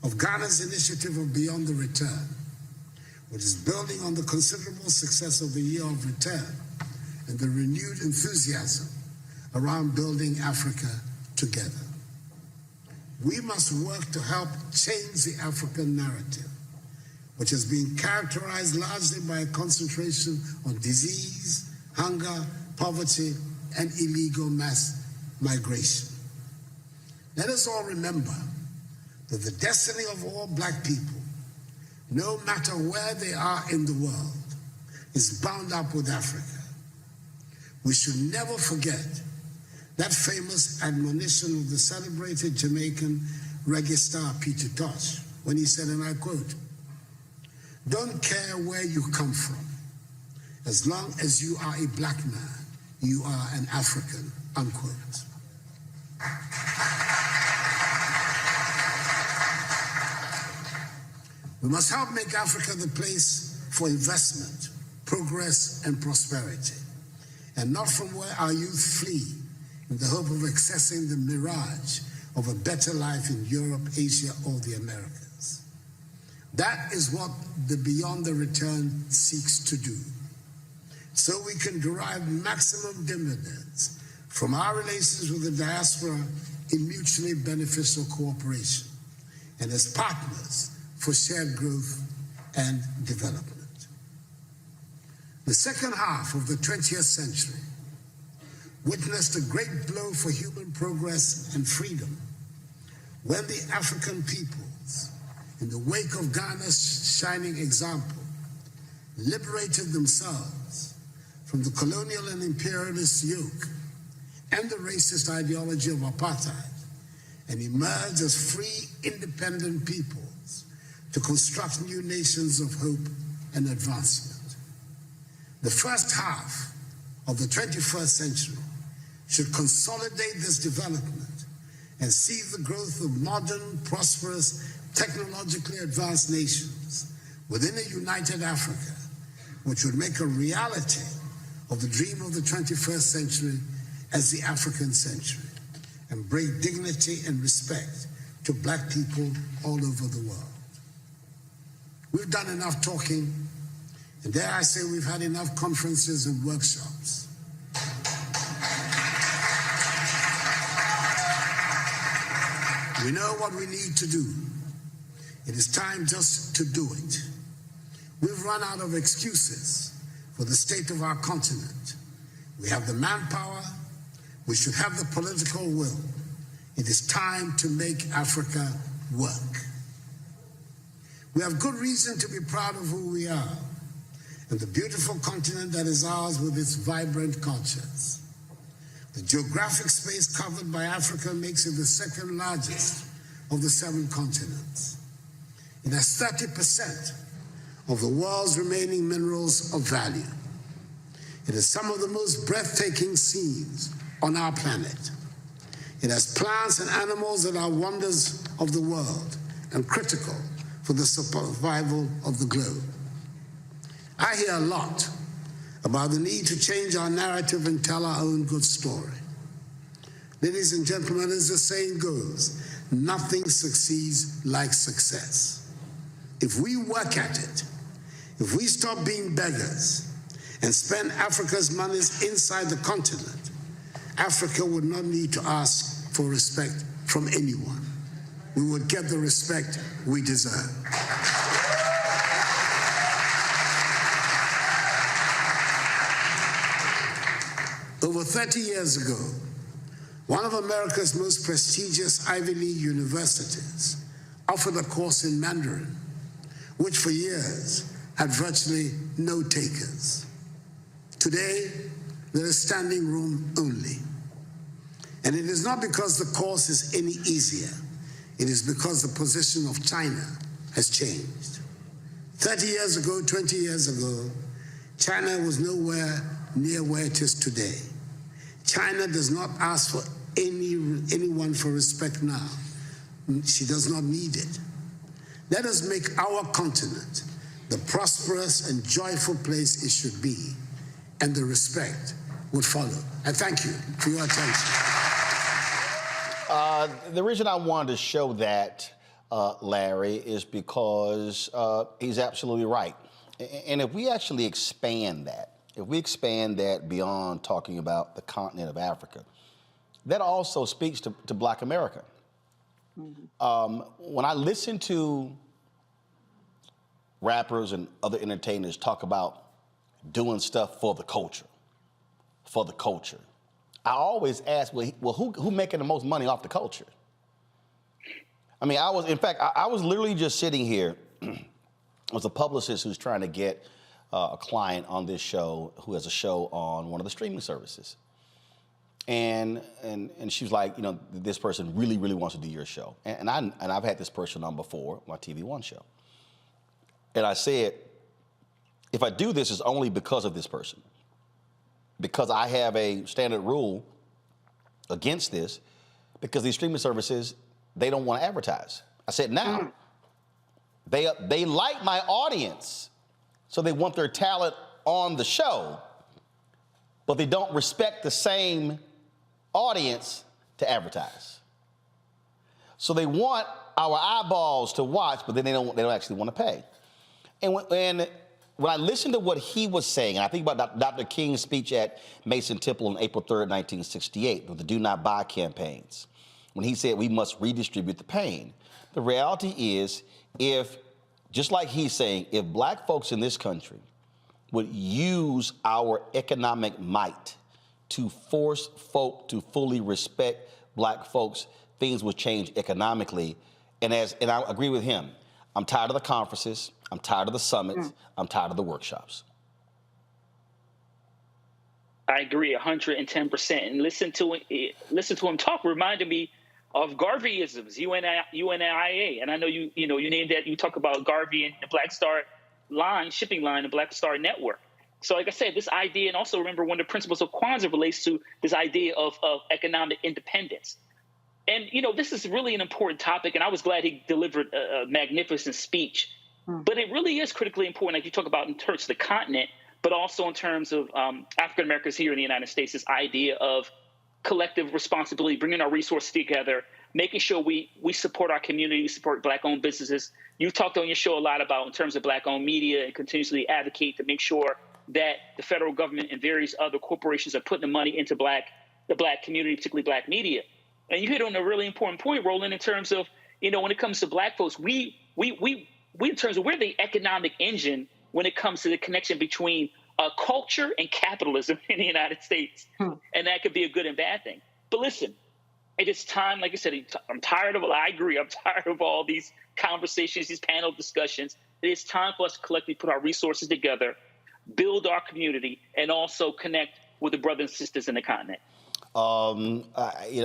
of Ghana's initiative of Beyond the Return, which is building on the considerable success of the Year of Return and the renewed enthusiasm around building Africa together. We must work to help change the African narrative, which has been characterized largely by a concentration on disease, hunger, poverty, and illegal mass migration. Let us all remember that the destiny of all Black people, no matter where they are in the world, is bound up with Africa. We should never forget that famous admonition of the celebrated Jamaican reggae star Peter Tosh, when he said, and I quote, "Don't care where you come from. As long as you are a Black man, you are an African," unquote. We must help make Africa the place for investment, progress, and prosperity, and not from where our youth flee in the hope of accessing the mirage of a better life in Europe, Asia, or the Americas. That is what the Beyond the Return seeks to do. So we can derive maximum dividends from our relations with the diaspora in mutually beneficial cooperation and as partners for shared growth and development. The second half of the 20th century witnessed a great blow for human progress and freedom when the African peoples, in the wake of Ghana's shining example, liberated themselves from the colonial and imperialist yoke and the racist ideology of apartheid and emerged as free, independent peoples to construct new nations of hope and advancement. The first half of the 21st century should consolidate this development and see the growth of modern, prosperous, technologically advanced nations within a united Africa, which would make a reality of the dream of the 21st century as the African century and bring dignity and respect to Black people all over the world. We've done enough talking, and dare I say we've had enough conferences and workshops. We know what we need to do. It is time just to do it. We've run out of excuses for the state of our continent. We have the manpower. We should have the political will. It is time to make Africa work. We have good reason to be proud of who we are and the beautiful continent that is ours with its vibrant cultures. The geographic space covered by Africa makes it the second largest of the 7 continents. It has 30% of the world's remaining minerals of value. It has some of the most breathtaking scenes on our planet. It has plants and animals that are wonders of the world and critical for the survival of the globe. I hear a lot about the need to change our narrative and tell our own good story. Ladies and gentlemen, as the saying goes, nothing succeeds like success. If we work at it, if we stop being beggars and spend Africa's monies inside the continent, Africa would not need to ask for respect from anyone. We would get the respect we deserve. Over 30 years ago, one of America's most prestigious Ivy League universities offered a course in Mandarin, which for years had virtually no takers. Today, there is standing room only. And it is not because the course is any easier. It is because the position of China has changed. 30 years ago, 20 years ago, China was nowhere near where it is today. China does not ask for anyone for respect now. She does not need it. Let us make our continent the prosperous and joyful place it should be, and the respect would follow. I thank you for your attention. The reason I wanted to show that, Larry, is because he's absolutely right. And if we actually expand that, if we expand that beyond talking about the continent of Africa, that also speaks to Black America. Mm-hmm. When I listen to rappers and other entertainers talk about doing stuff for the culture, I always ask, well, who making the most money off the culture? I mean, I was literally just sitting here. I was a publicist who's trying to get a client on this show who has a show on one of the streaming services. And she was like, you know, this person really, really wants to do your show. And I've had this person on before, my TV One show. And I said, if I do this, it's only because of this person. Because I have a standard rule against this, because these streaming services, they don't want to advertise. I said, now, they like my audience, so they want their talent on the show, but they don't respect the same audience to advertise. So they want our eyeballs to watch, but then they don't actually want to pay. And when I listened to what he was saying, and I think about Dr. King's speech at Mason Temple on April 3rd, 1968, with the Do Not Buy campaigns, when he said we must redistribute the pain. The reality is, just like he's saying, if black folks in this country would use our economic might to force folk to fully respect black folks, things would change economically. And I agree with him. I'm tired of the conferences. I'm tired of the summits. I'm tired of the workshops. I agree 110%. And listen to him talk reminded me of Garveyisms, UNIA. And I know you named that. You talk about Garvey and the Black Star shipping line, the Black Star Network. So like I said, this idea, and also remember one of the principles of Kwanzaa relates to this idea of economic independence. And, this is really an important topic, and I was glad he delivered a magnificent speech. But it really is critically important, like you talk about in terms of the continent, but also in terms of African Americans here in the United States, this idea of collective responsibility, bringing our resources together, making sure we support our community, support black-owned businesses. You've talked on your show a lot about in terms of black-owned media and continuously advocate to make sure that the federal government and various other corporations are putting the money into the black community, particularly black media. And you hit on a really important point, Roland, in terms of, when it comes to black folks, we in terms of we're the economic engine when it comes to the connection between culture and capitalism in the United States. And that could be a good and bad thing. But listen, it is time, like I said, I'm tired of all these conversations, these panel discussions. It is time for us to collectively put our resources together, build our community, and also connect with the brothers and sisters in the continent.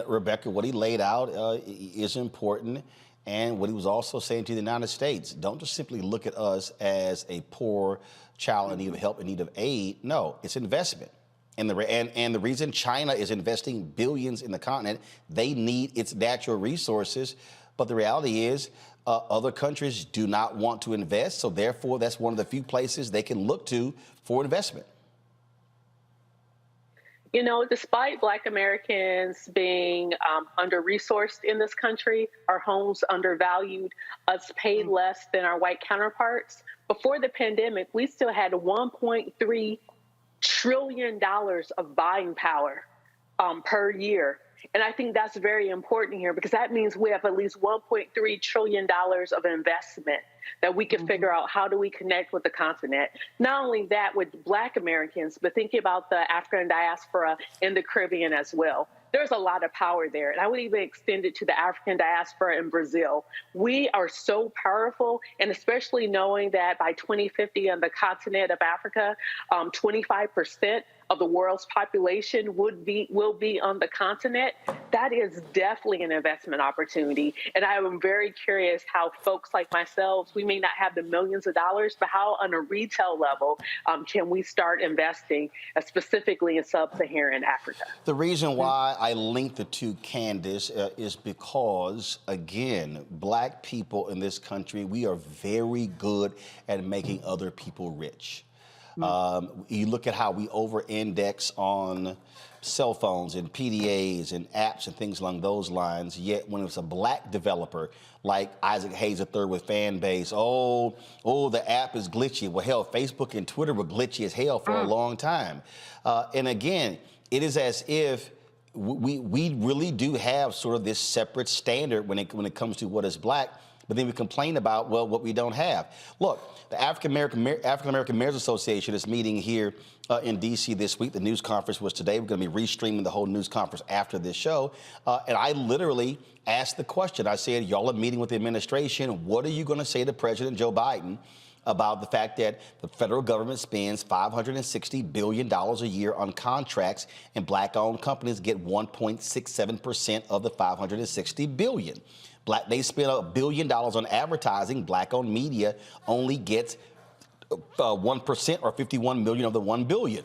Rebecca, what he laid out is important. And what he was also saying to the United States, don't just simply look at us as a poor child in need of help, in need of aid. No, it's investment. And the reason China is investing billions in the continent, they need its natural resources. But the reality is other countries do not want to invest. So therefore, that's one of the few places they can look to for investment. Despite Black Americans being under-resourced in this country, our homes undervalued, us paid less than our white counterparts, before the pandemic, we still had $1.3 trillion of buying power per year. And I think that's very important here because that means we have at least $1.3 trillion of investment that we can figure out how do we connect with the continent. Not only that with Black Americans, but thinking about the African diaspora in the Caribbean as well. There's a lot of power there. And I would even extend it to the African diaspora in Brazil. We are so powerful, and especially knowing that by 2050 on the continent of Africa, 25% of the world's population will be on the continent. That is definitely an investment opportunity. And I am very curious how folks like myself, we may not have the millions of dollars, but how on a retail level can we start investing specifically in sub-Saharan Africa? The reason why I link the two, Candace, is because, again, Black people in this country, we are very good at making other people rich. You look at how we over-index on cell phones and PDAs and apps and things along those lines, yet when it's a Black developer like Isaac Hayes III with Fanbase, the app is glitchy. Well, hell, Facebook and Twitter were glitchy as hell for a long time. And again, it is as if we really do have sort of this separate standard when it comes to what is Black, but then we complain about, well, what we don't have. Look, the African American Mayors Association is meeting here in D.C. this week. The news conference was today. We're going to be restreaming the whole news conference after this show. And I literally asked the question. I said, y'all are meeting with the administration. What are you going to say to President Joe Biden about the fact that the federal government spends $560 billion a year on contracts and Black-owned companies get 1.67% of the $560 billion? They spend $1 billion on advertising. Black-owned media only gets 1% or 51 million of the 1 billion.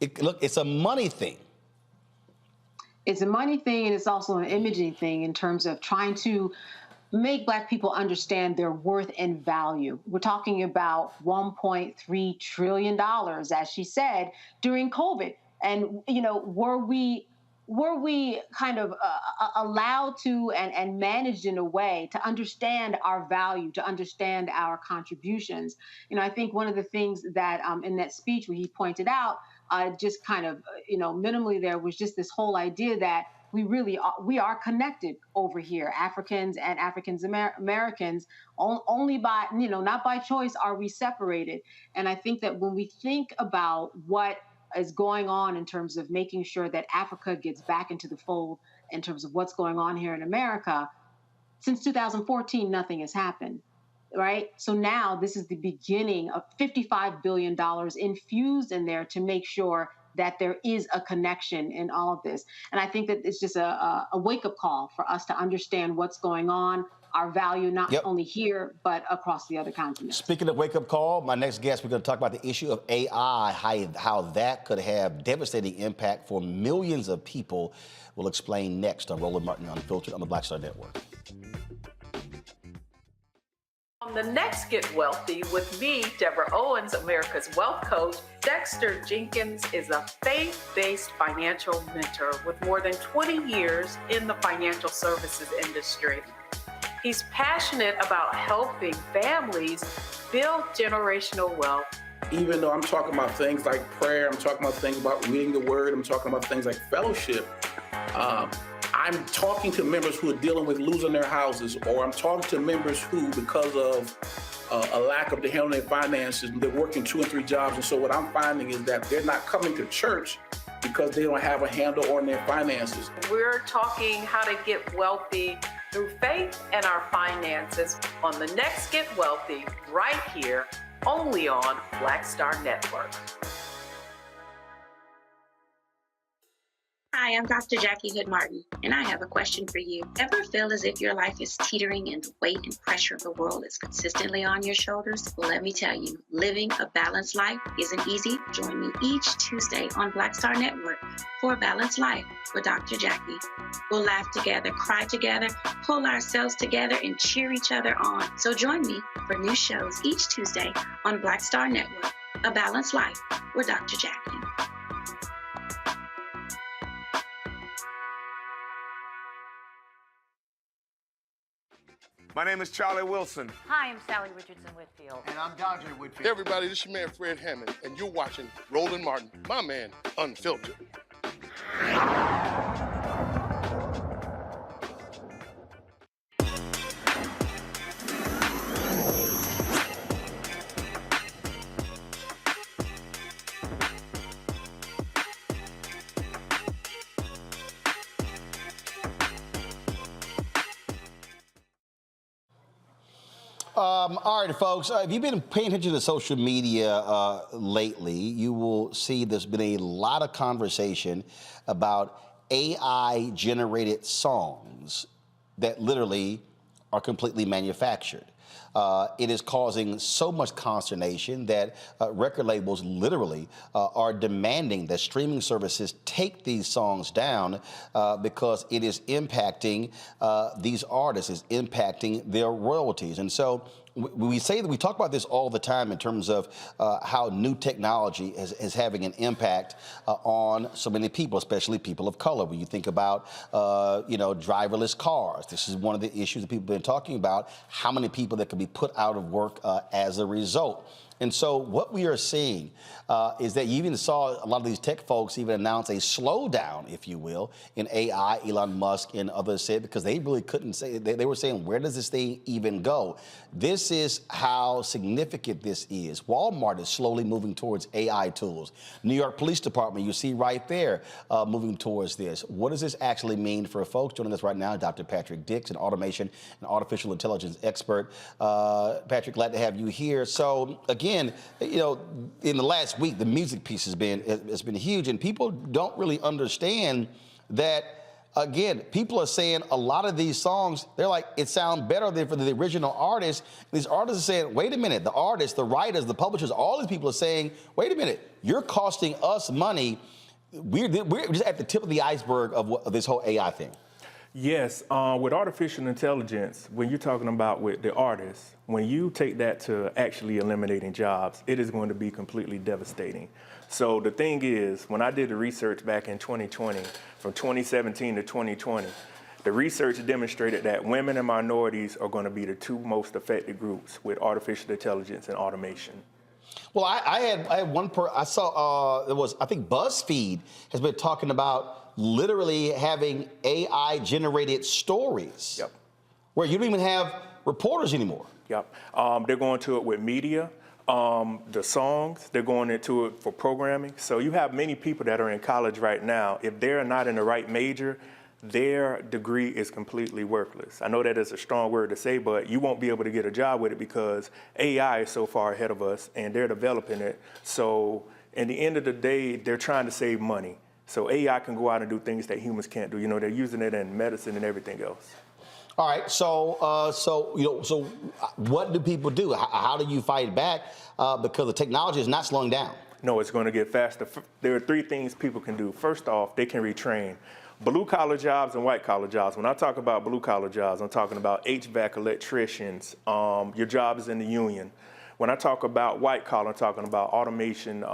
It's a money thing. It's a money thing, and it's also an imaging thing in terms of trying to make Black people understand their worth and value. We're talking about $1.3 trillion, as she said, during COVID. And, were we were we kind of allowed to and managed in a way to understand our value, to understand our contributions? I think one of the things that in that speech where he pointed out, just kind of, minimally there was just this whole idea that we are connected over here, Africans and Americans, only by, not by choice are we separated. And I think that when we think about what is going on in terms of making sure that Africa gets back into the fold in terms of what's going on here in America, since 2014, nothing has happened, right? So now this is the beginning of $55 billion infused in there to make sure that there is a connection in all of this. And I think that it's just a wake-up call for us to understand what's going on, our value, not only here, but across the other continents. Speaking of wake-up call, my next guest, we're going to talk about the issue of AI, how that could have devastating impact for millions of people. We'll explain next on Roland Martin Unfiltered on the Black Star Network. On the next Get Wealthy with me, Deborah Owens, America's Wealth Coach, Dexter Jenkins is a faith-based financial mentor with more than 20 years in the financial services industry. He's passionate about helping families build generational wealth. Even though I'm talking about things like prayer, I'm talking about things about reading the word, I'm talking about things like fellowship, I'm talking to members who are dealing with losing their houses, or I'm talking to members who, because of a lack of the handling their finances, they're working 2 and 3 jobs. And so what I'm finding is that they're not coming to church because they don't have a handle on their finances. We're talking how to get wealthy through faith and our finances on the next Get Wealthy, right here, only on Black Star Network. Hi, I'm Dr. Jackie Hood Martin, and I have a question for you. Ever feel as if your life is teetering and the weight and pressure of the world is consistently on your shoulders? Well, let me tell you, living a balanced life isn't easy. Join me each Tuesday on Black Star Network for a Balanced Life with Dr. Jackie. We'll laugh together, cry together, pull ourselves together, and cheer each other on. So join me for new shows each Tuesday on Black Star Network, A Balanced Life with Dr. Jackie. My name is Charlie Wilson. Hi, I'm Sally Richardson Whitfield. And I'm Dodger Whitfield. Hey everybody, this is your man Fred Hammond, and you're watching Roland Martin, my man, Unfiltered. All right, folks, if you've been paying attention to social media lately, you will see there's been a lot of conversation about AI-generated songs that literally are completely manufactured. It is causing so much consternation that record labels literally are demanding that streaming services take these songs down because it is impacting these artists, is impacting their royalties. And so we say that we talk about this all the time in terms of how new technology is having an impact on so many people, especially people of color. When you think about, driverless cars, this is one of the issues that people have been talking about, how many people that could be put out of work as a result. And so what we are seeing is that you even saw a lot of these tech folks even announce a slowdown, if you will, in AI. Elon Musk and others said, because they really couldn't say, they were saying, where does this thing even go? This is how significant this is. Walmart is slowly moving towards AI tools. New York Police Department, you see right there, moving towards this. What does this actually mean for folks? Joining us right now, Dr. Patrick Dix, an automation and artificial intelligence expert. Patrick, glad to have you here. So again, in the last week, the music piece has been huge, and people don't really understand that. Again, people are saying a lot of these songs, they're like, it sounds better than for the original artist. These artists are saying, wait a minute, the artists, the writers, the publishers, all these people are saying, wait a minute, you're costing us money. We're just at the tip of the iceberg of this whole AI thing. Yes, with artificial intelligence, when you're talking about with the artists, when you take that to actually eliminating jobs, it is going to be completely devastating. So the thing is, when I did the research back in 2020, from 2017 to 2020, the research demonstrated that women and minorities are going to be the two most affected groups with artificial intelligence and automation. Well, I had one I saw it was, I think BuzzFeed has been talking about literally having AI generated stories. Yep. Where you don't even have reporters anymore. Yep. They're going to it with media, the songs, they're going into it for programming. So you have many people that are in college right now. If they're not in the right major, their degree is completely worthless. I know that is a strong word to say, but you won't be able to get a job with it because AI is so far ahead of us and they're developing it. So in the end of the day, they're trying to save money. So AI can go out and do things that humans can't do. You know, they're using it in medicine and everything else. All right, so what do people do? How do you fight back? Because the technology is not slowing down. No, it's going to get faster. There are three things people can do. First off, they can retrain. Blue-collar jobs and white-collar jobs. When I talk about blue-collar jobs, I'm talking about HVAC electricians. Your job is in the union. When I talk about white-collar, I'm talking about automation,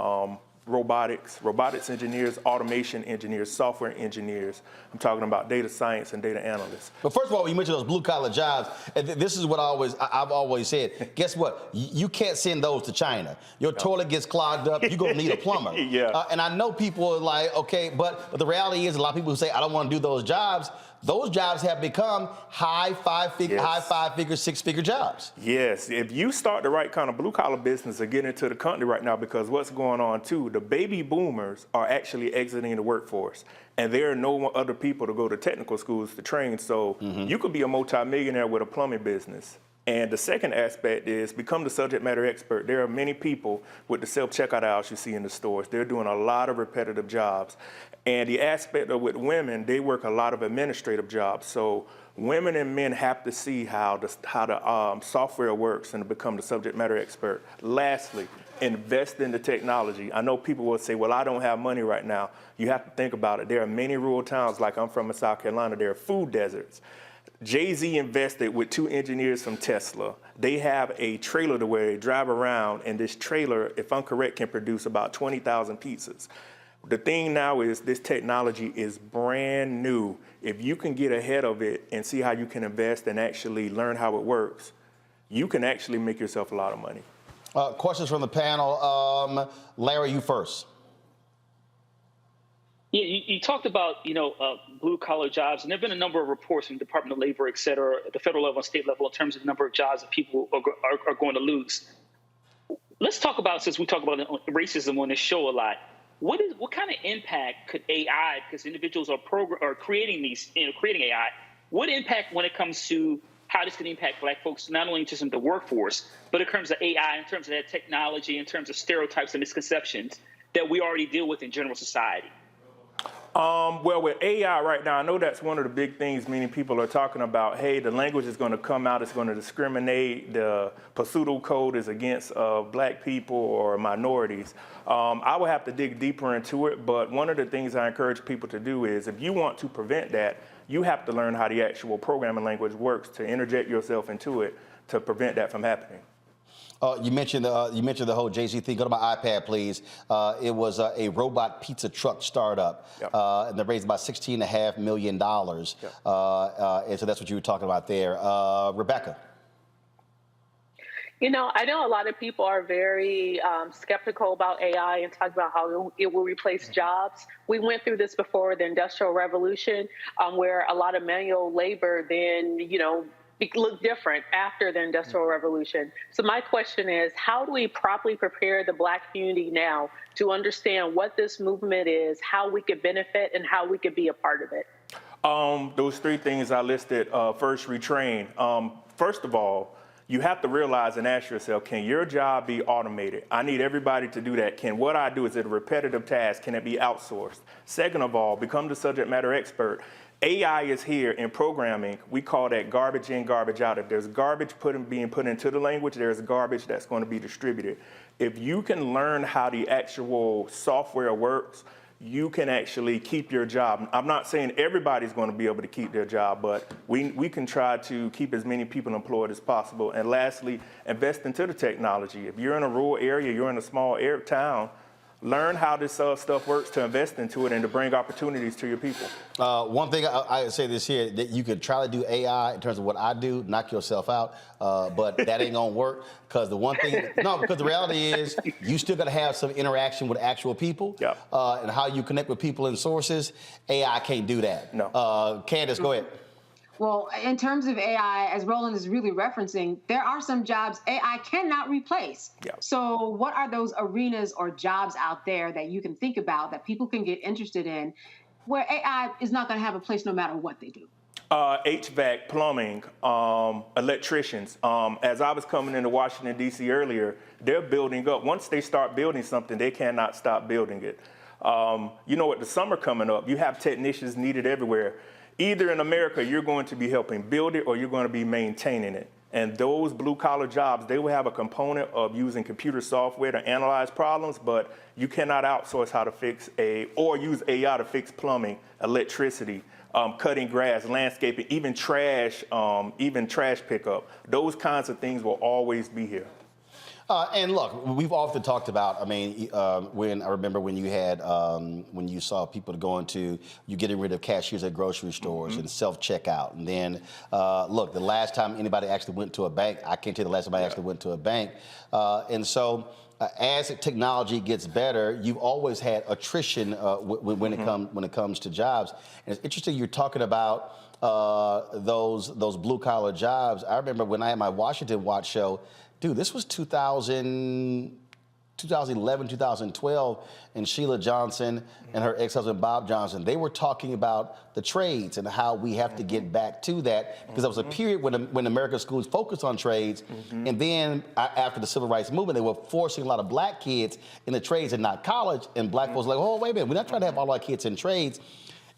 robotics engineers, automation engineers, software engineers. I'm talking about data science and data analysts. But first of all, you mentioned those blue-collar jobs, and this is what I've always said. Guess what? You can't send those to China. Your toilet gets clogged up, you're going to need a plumber. Yeah. And I know people are like, okay, but the reality is a lot of people who say, I don't want to do those jobs. Those jobs have become high five-figure, six-figure jobs. Yes, if you start the right kind of blue-collar business or get into the country right now, because what's going on too, the baby boomers are actually exiting the workforce, and there are no other people to go to technical schools to train. So you could be a multimillionaire with a plumbing business. And the second aspect is become the subject matter expert. There are many people with the self-checkout aisles you see in the stores. They're doing a lot of repetitive jobs. And the aspect of with women, they work a lot of administrative jobs. So women and men have to see how the software works and become the subject matter expert. Lastly, invest in the technology. I know people will say, well, I don't have money right now. You have to think about it. There are many rural towns, like I'm from in South Carolina, there are food deserts. Jay-Z invested with 2 engineers from Tesla. They have a trailer to where they drive around, and this trailer, if I'm correct, can produce about 20,000 pizzas. The thing now is this technology is brand new. If you can get ahead of it and see how you can invest and actually learn how it works, you can actually make yourself a lot of money. Questions from the panel. Larry, you first. Yeah, you talked about, blue-collar jobs, and there have been a number of reports from the Department of Labor, et cetera, at the federal level and state level in terms of the number of jobs that people are going to lose. Let's talk about, since we talk about racism on this show a lot, what kind of impact could AI, because individuals are creating AI, what impact when it comes to how this can impact Black folks, not only just in the workforce, but in terms of AI, in terms of that technology, in terms of stereotypes and misconceptions that we already deal with in general society? Well, with AI right now, I know that's one of the big things many people are talking about. Hey, the language is going to come out, it's going to discriminate, the pseudo code is against Black people or minorities. I would have to dig deeper into it, but one of the things I encourage people to do is if you want to prevent that, you have to learn how the actual programming language works to interject yourself into it to prevent that from happening. You mentioned the whole Jay-Z thing. Go to my iPad, please. It was a robot pizza truck startup, and they raised about $16.5 million. And so that's what you were talking about there. Rebecca. I know a lot of people are very skeptical about AI and talk about how it will replace jobs. We went through this before the Industrial Revolution, where a lot of manual labor then, it looked different after the Industrial Revolution. So my question is, how do we properly prepare the Black community now to understand what this movement is, how we could benefit, and how we could be a part of it? Those 3 things I listed, first, retrain. First of all, you have to realize and ask yourself, can your job be automated? I need everybody to do that. Can what I do, is it a repetitive task? Can it be outsourced? Second of all, become the subject matter expert. AI is here in programming. We call that garbage in, garbage out. If there's garbage being put into the language, there's garbage that's going to be distributed. If you can learn how the actual software works, you can actually keep your job. I'm not saying everybody's going to be able to keep their job, but we can try to keep as many people employed as possible. And lastly, invest into the technology. If you're in a rural area, you're in a small town, learn how this stuff works to invest into it and to bring opportunities to your people. One thing I say this here, that you could try to do AI in terms of what I do, knock yourself out, but that ain't gonna work, because the one thing, because the reality is you still gotta have some interaction with actual people, and how you connect with people and sources. AI can't do that. No. Candace, go ahead. Well, in terms of AI, as Roland is really referencing, there are some jobs AI cannot replace. So what are those arenas or jobs out there that you can think about that people can get interested in where AI is not going to have a place no matter what they do? HVAC, plumbing, electricians. As I was coming into Washington, D.C. earlier, they're building up. Once they start building something, they cannot stop building it. You know, with the summer coming up, you have technicians needed everywhere. Either in America, you're going to be helping build it or you're going to be maintaining it. And those blue-collar jobs, they will have a component of using computer software to analyze problems, but you cannot outsource how to fix or use AI to fix plumbing, electricity, cutting grass, landscaping, even trash pickup. Those kinds of things will always be here. And look, we've often talked about, I mean, when I remember when you had, when you saw people going to, you getting rid of cashiers at grocery stores and self-checkout. And then, look, the last time anybody actually went to a bank, I can't tell you the last time I actually went to a bank. And so as technology gets better, you've always had attrition when it comes to jobs. And it's interesting you're talking about those blue-collar jobs. I remember when I had my Washington Watch show, dude, this was 2011, 2012, and Sheila Johnson and her ex-husband Bob Johnson, they were talking about the trades and how we have to get back to that, because there was a period when American schools focused on trades, and then after the civil rights movement, they were forcing a lot of black kids in the trades and not college, and black folks were like, oh, wait a minute, we're not trying to have all our kids in trades.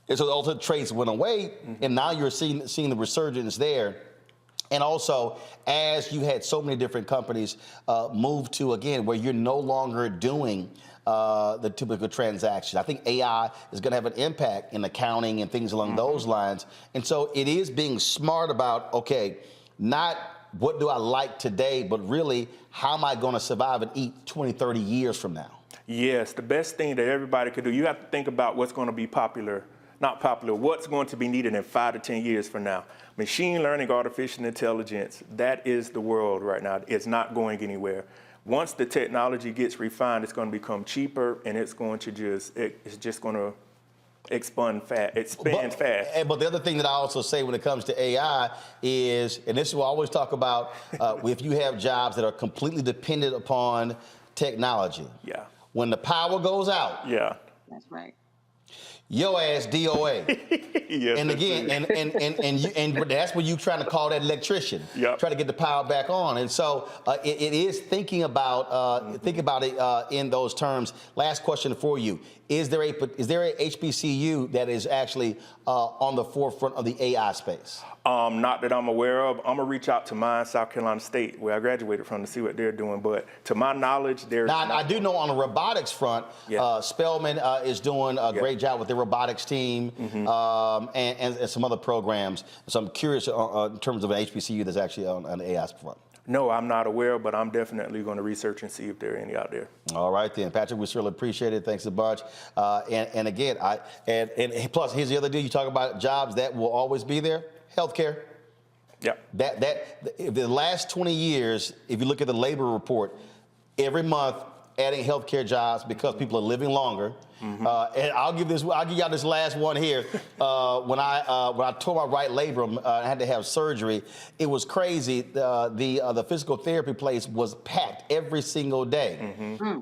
And so all the trades went away, and now you're seeing the resurgence there. And also, as you had so many different companies move to, again, where you're no longer doing the typical transaction, I think AI is going to have an impact in accounting and things along those lines. And so it is being smart about, okay, not what do I like today, but really how am I going to survive and eat 20, 30 years from now? Yes, the best thing that everybody could do, you have to think about what's going to be popular, not popular, what's going to be needed in 5 to 10 years from now. Machine learning, artificial intelligence, that is the world right now. It's not going anywhere. Once the technology gets refined, it's going to become cheaper, and it's going to it's just going to expand fast. But the other thing that I also say when it comes to AI is, and this is what I always talk about, if you have jobs that are completely dependent upon technology. Yeah. When the power goes out. Yeah. That's right. Your ass DOA. Yes, and again, and that's when you trying to call that electrician. Try to get the power back on. And so it is thinking about it in those terms. Last question for you: Is there a HBCU that is actually on the forefront of the AI space? Not that I'm aware of. I'm gonna reach out to mine, South Carolina State, where I graduated from, to see what they're doing. But to my knowledge, there's. Now, I do know on the robotics front, Spelman is doing a great job with their robotics team and some other programs. So I'm curious in terms of an HBCU that's actually on the AI front. No, I'm not aware, but I'm definitely going to research and see if there are any out there. All right, then. Patrick, we certainly appreciate it. Thanks a bunch. And again, and plus, here's the other deal. You talk about jobs that will always be there. Healthcare. Yeah. The last 20 years, if you look at the labor report, every month adding healthcare jobs because people are living longer. And I'll give y'all this last one here. When I tore my right labrum, I had to have surgery. It was crazy. The physical therapy place was packed every single day.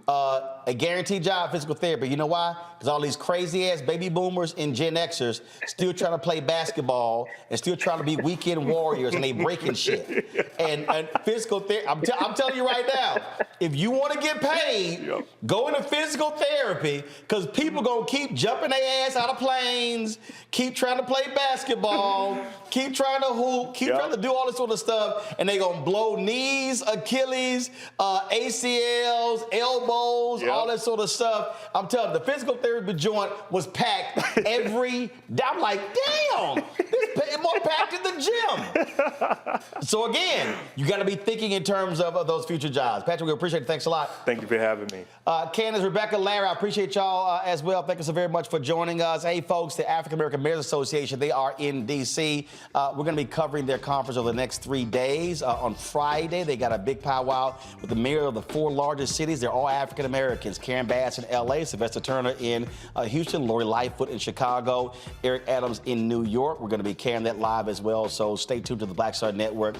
A guaranteed job, physical therapy. You know why? Because all these crazy ass baby boomers and Gen Xers still trying to play basketball and still trying to be weekend warriors, and they breaking shit. And physical therapy. I'm telling you right now, if you want to get paid, go into physical therapy, because people gonna keep jumping their ass out of planes, keep trying to play basketball, keep trying to hoop, keep trying to do all this sort of stuff, and they gonna blow knees, Achilles, ACLs, elbows, all that sort of stuff. I'm telling you, the physical therapy joint was packed every day. I'm like, damn, this more packed in the gym. So again, you got to be thinking in terms of those future jobs. Patrick, we appreciate it. Thanks a lot. Thank you for having me. Candace, Rebecca, Larry, I appreciate y'all as well. Thank you so very much for joining us. Hey, folks, the African American Mayors Association, they are in D.C. We're going to be covering their conference over the next 3 days. On Friday, they got a big powwow with the mayor of the 4 largest cities. They're all African Americans. Karen Bass in L.A., Sylvester Turner in Houston, Lori Lightfoot in Chicago, Eric Adams in New York. We're going to be carrying that live as well, so stay tuned to the Black Star Network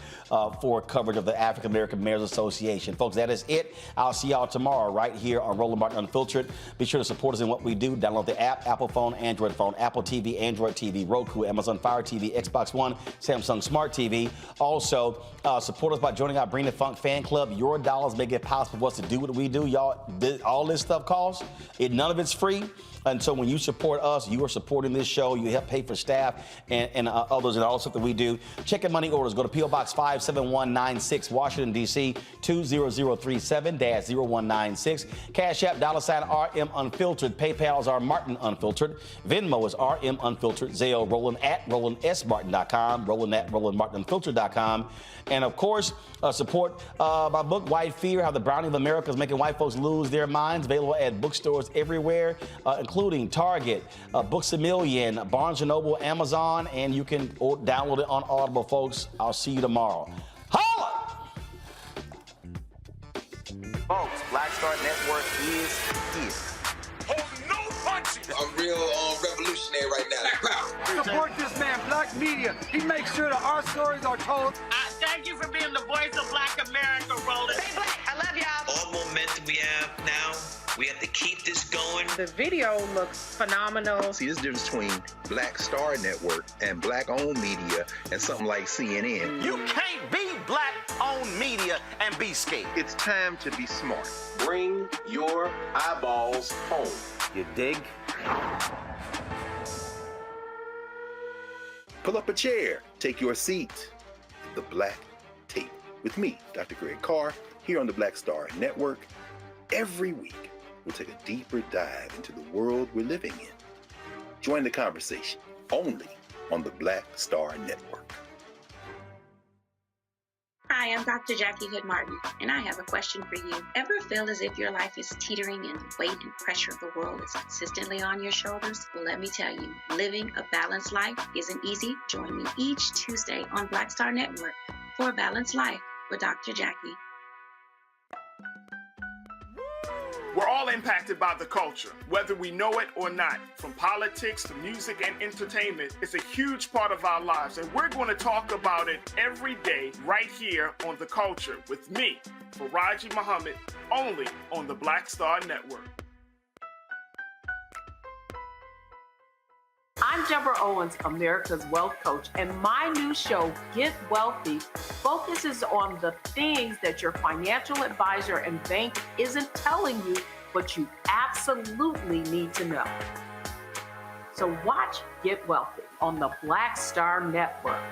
for coverage of the African American Mayors Association. Folks, that is it. I'll see y'all tomorrow right here on Roland Martin Unfiltered. Be sure to support us in what we do. Download the app, Apple phone, Android phone, Apple TV, Android TV, Roku, Amazon Fire TV, Xbox One, Samsung Smart TV. Also, support us by joining our Bring the Funk fan club. Your dollars make it possible for us to do what we do. Y'all, all this stuff costs. None of it's free. And so when you support us, you are supporting this show. You help pay for staff and others and all the stuff that we do. Check in money orders. Go to P.O. Box 57196, Washington, D.C., 20037-0196. Cash App, $RM Unfiltered. PayPal is R Martin Unfiltered. Venmo is RM Unfiltered. Zelle, Roland at RolandSMartin.com. Roland at RolandMartinUnfiltered.com. And, of course, support my book, White Fear, How the Browning of America is Making White Folks Lose Their Minds. Available at bookstores everywhere, including Target, Books A Million, Barnes & Noble, Amazon, and you can download it on Audible, folks. I'll see you tomorrow. Holla! Folks, Black Star Network is here. Oh, no punches! I'm real revolutionary right now. Support this man, Black Media. He makes sure that our stories are told. Thank you for being the voice of Black America, Roland. Stay black. I love y'all. All momentum we have now, we have to keep this going. The video looks phenomenal. See, there's a difference between Black Star Network and Black-owned media and something like CNN. You can't be Black-owned media and be scared. It's time to be smart. Bring your eyeballs home. You dig? Pull up a chair. Take your seat. The Black Tape with me, Dr. Greg Carr, here on the Black Star Network. Every week, we'll take a deeper dive into the world we're living in. Join the conversation only on the Black Star Network. Hi, I'm Dr. Jackie Hood Martin, and I have a question for you. Ever feel as if your life is teetering and the weight and pressure of the world is consistently on your shoulders? Well, let me tell you, living a balanced life isn't easy. Join me each Tuesday on Black Star Network for A Balanced Life with Dr. Jackie. We're all impacted by the culture, whether we know it or not. From politics to music and entertainment, it's a huge part of our lives, and we're going to talk about it every day right here on The Culture with me, Faraji Muhammad, only on the Black Star Network. I'm Deborah Owens, America's Wealth Coach, and my new show, Get Wealthy, focuses on the things that your financial advisor and bank isn't telling you, but you absolutely need to know. So watch Get Wealthy on the Black Star Network.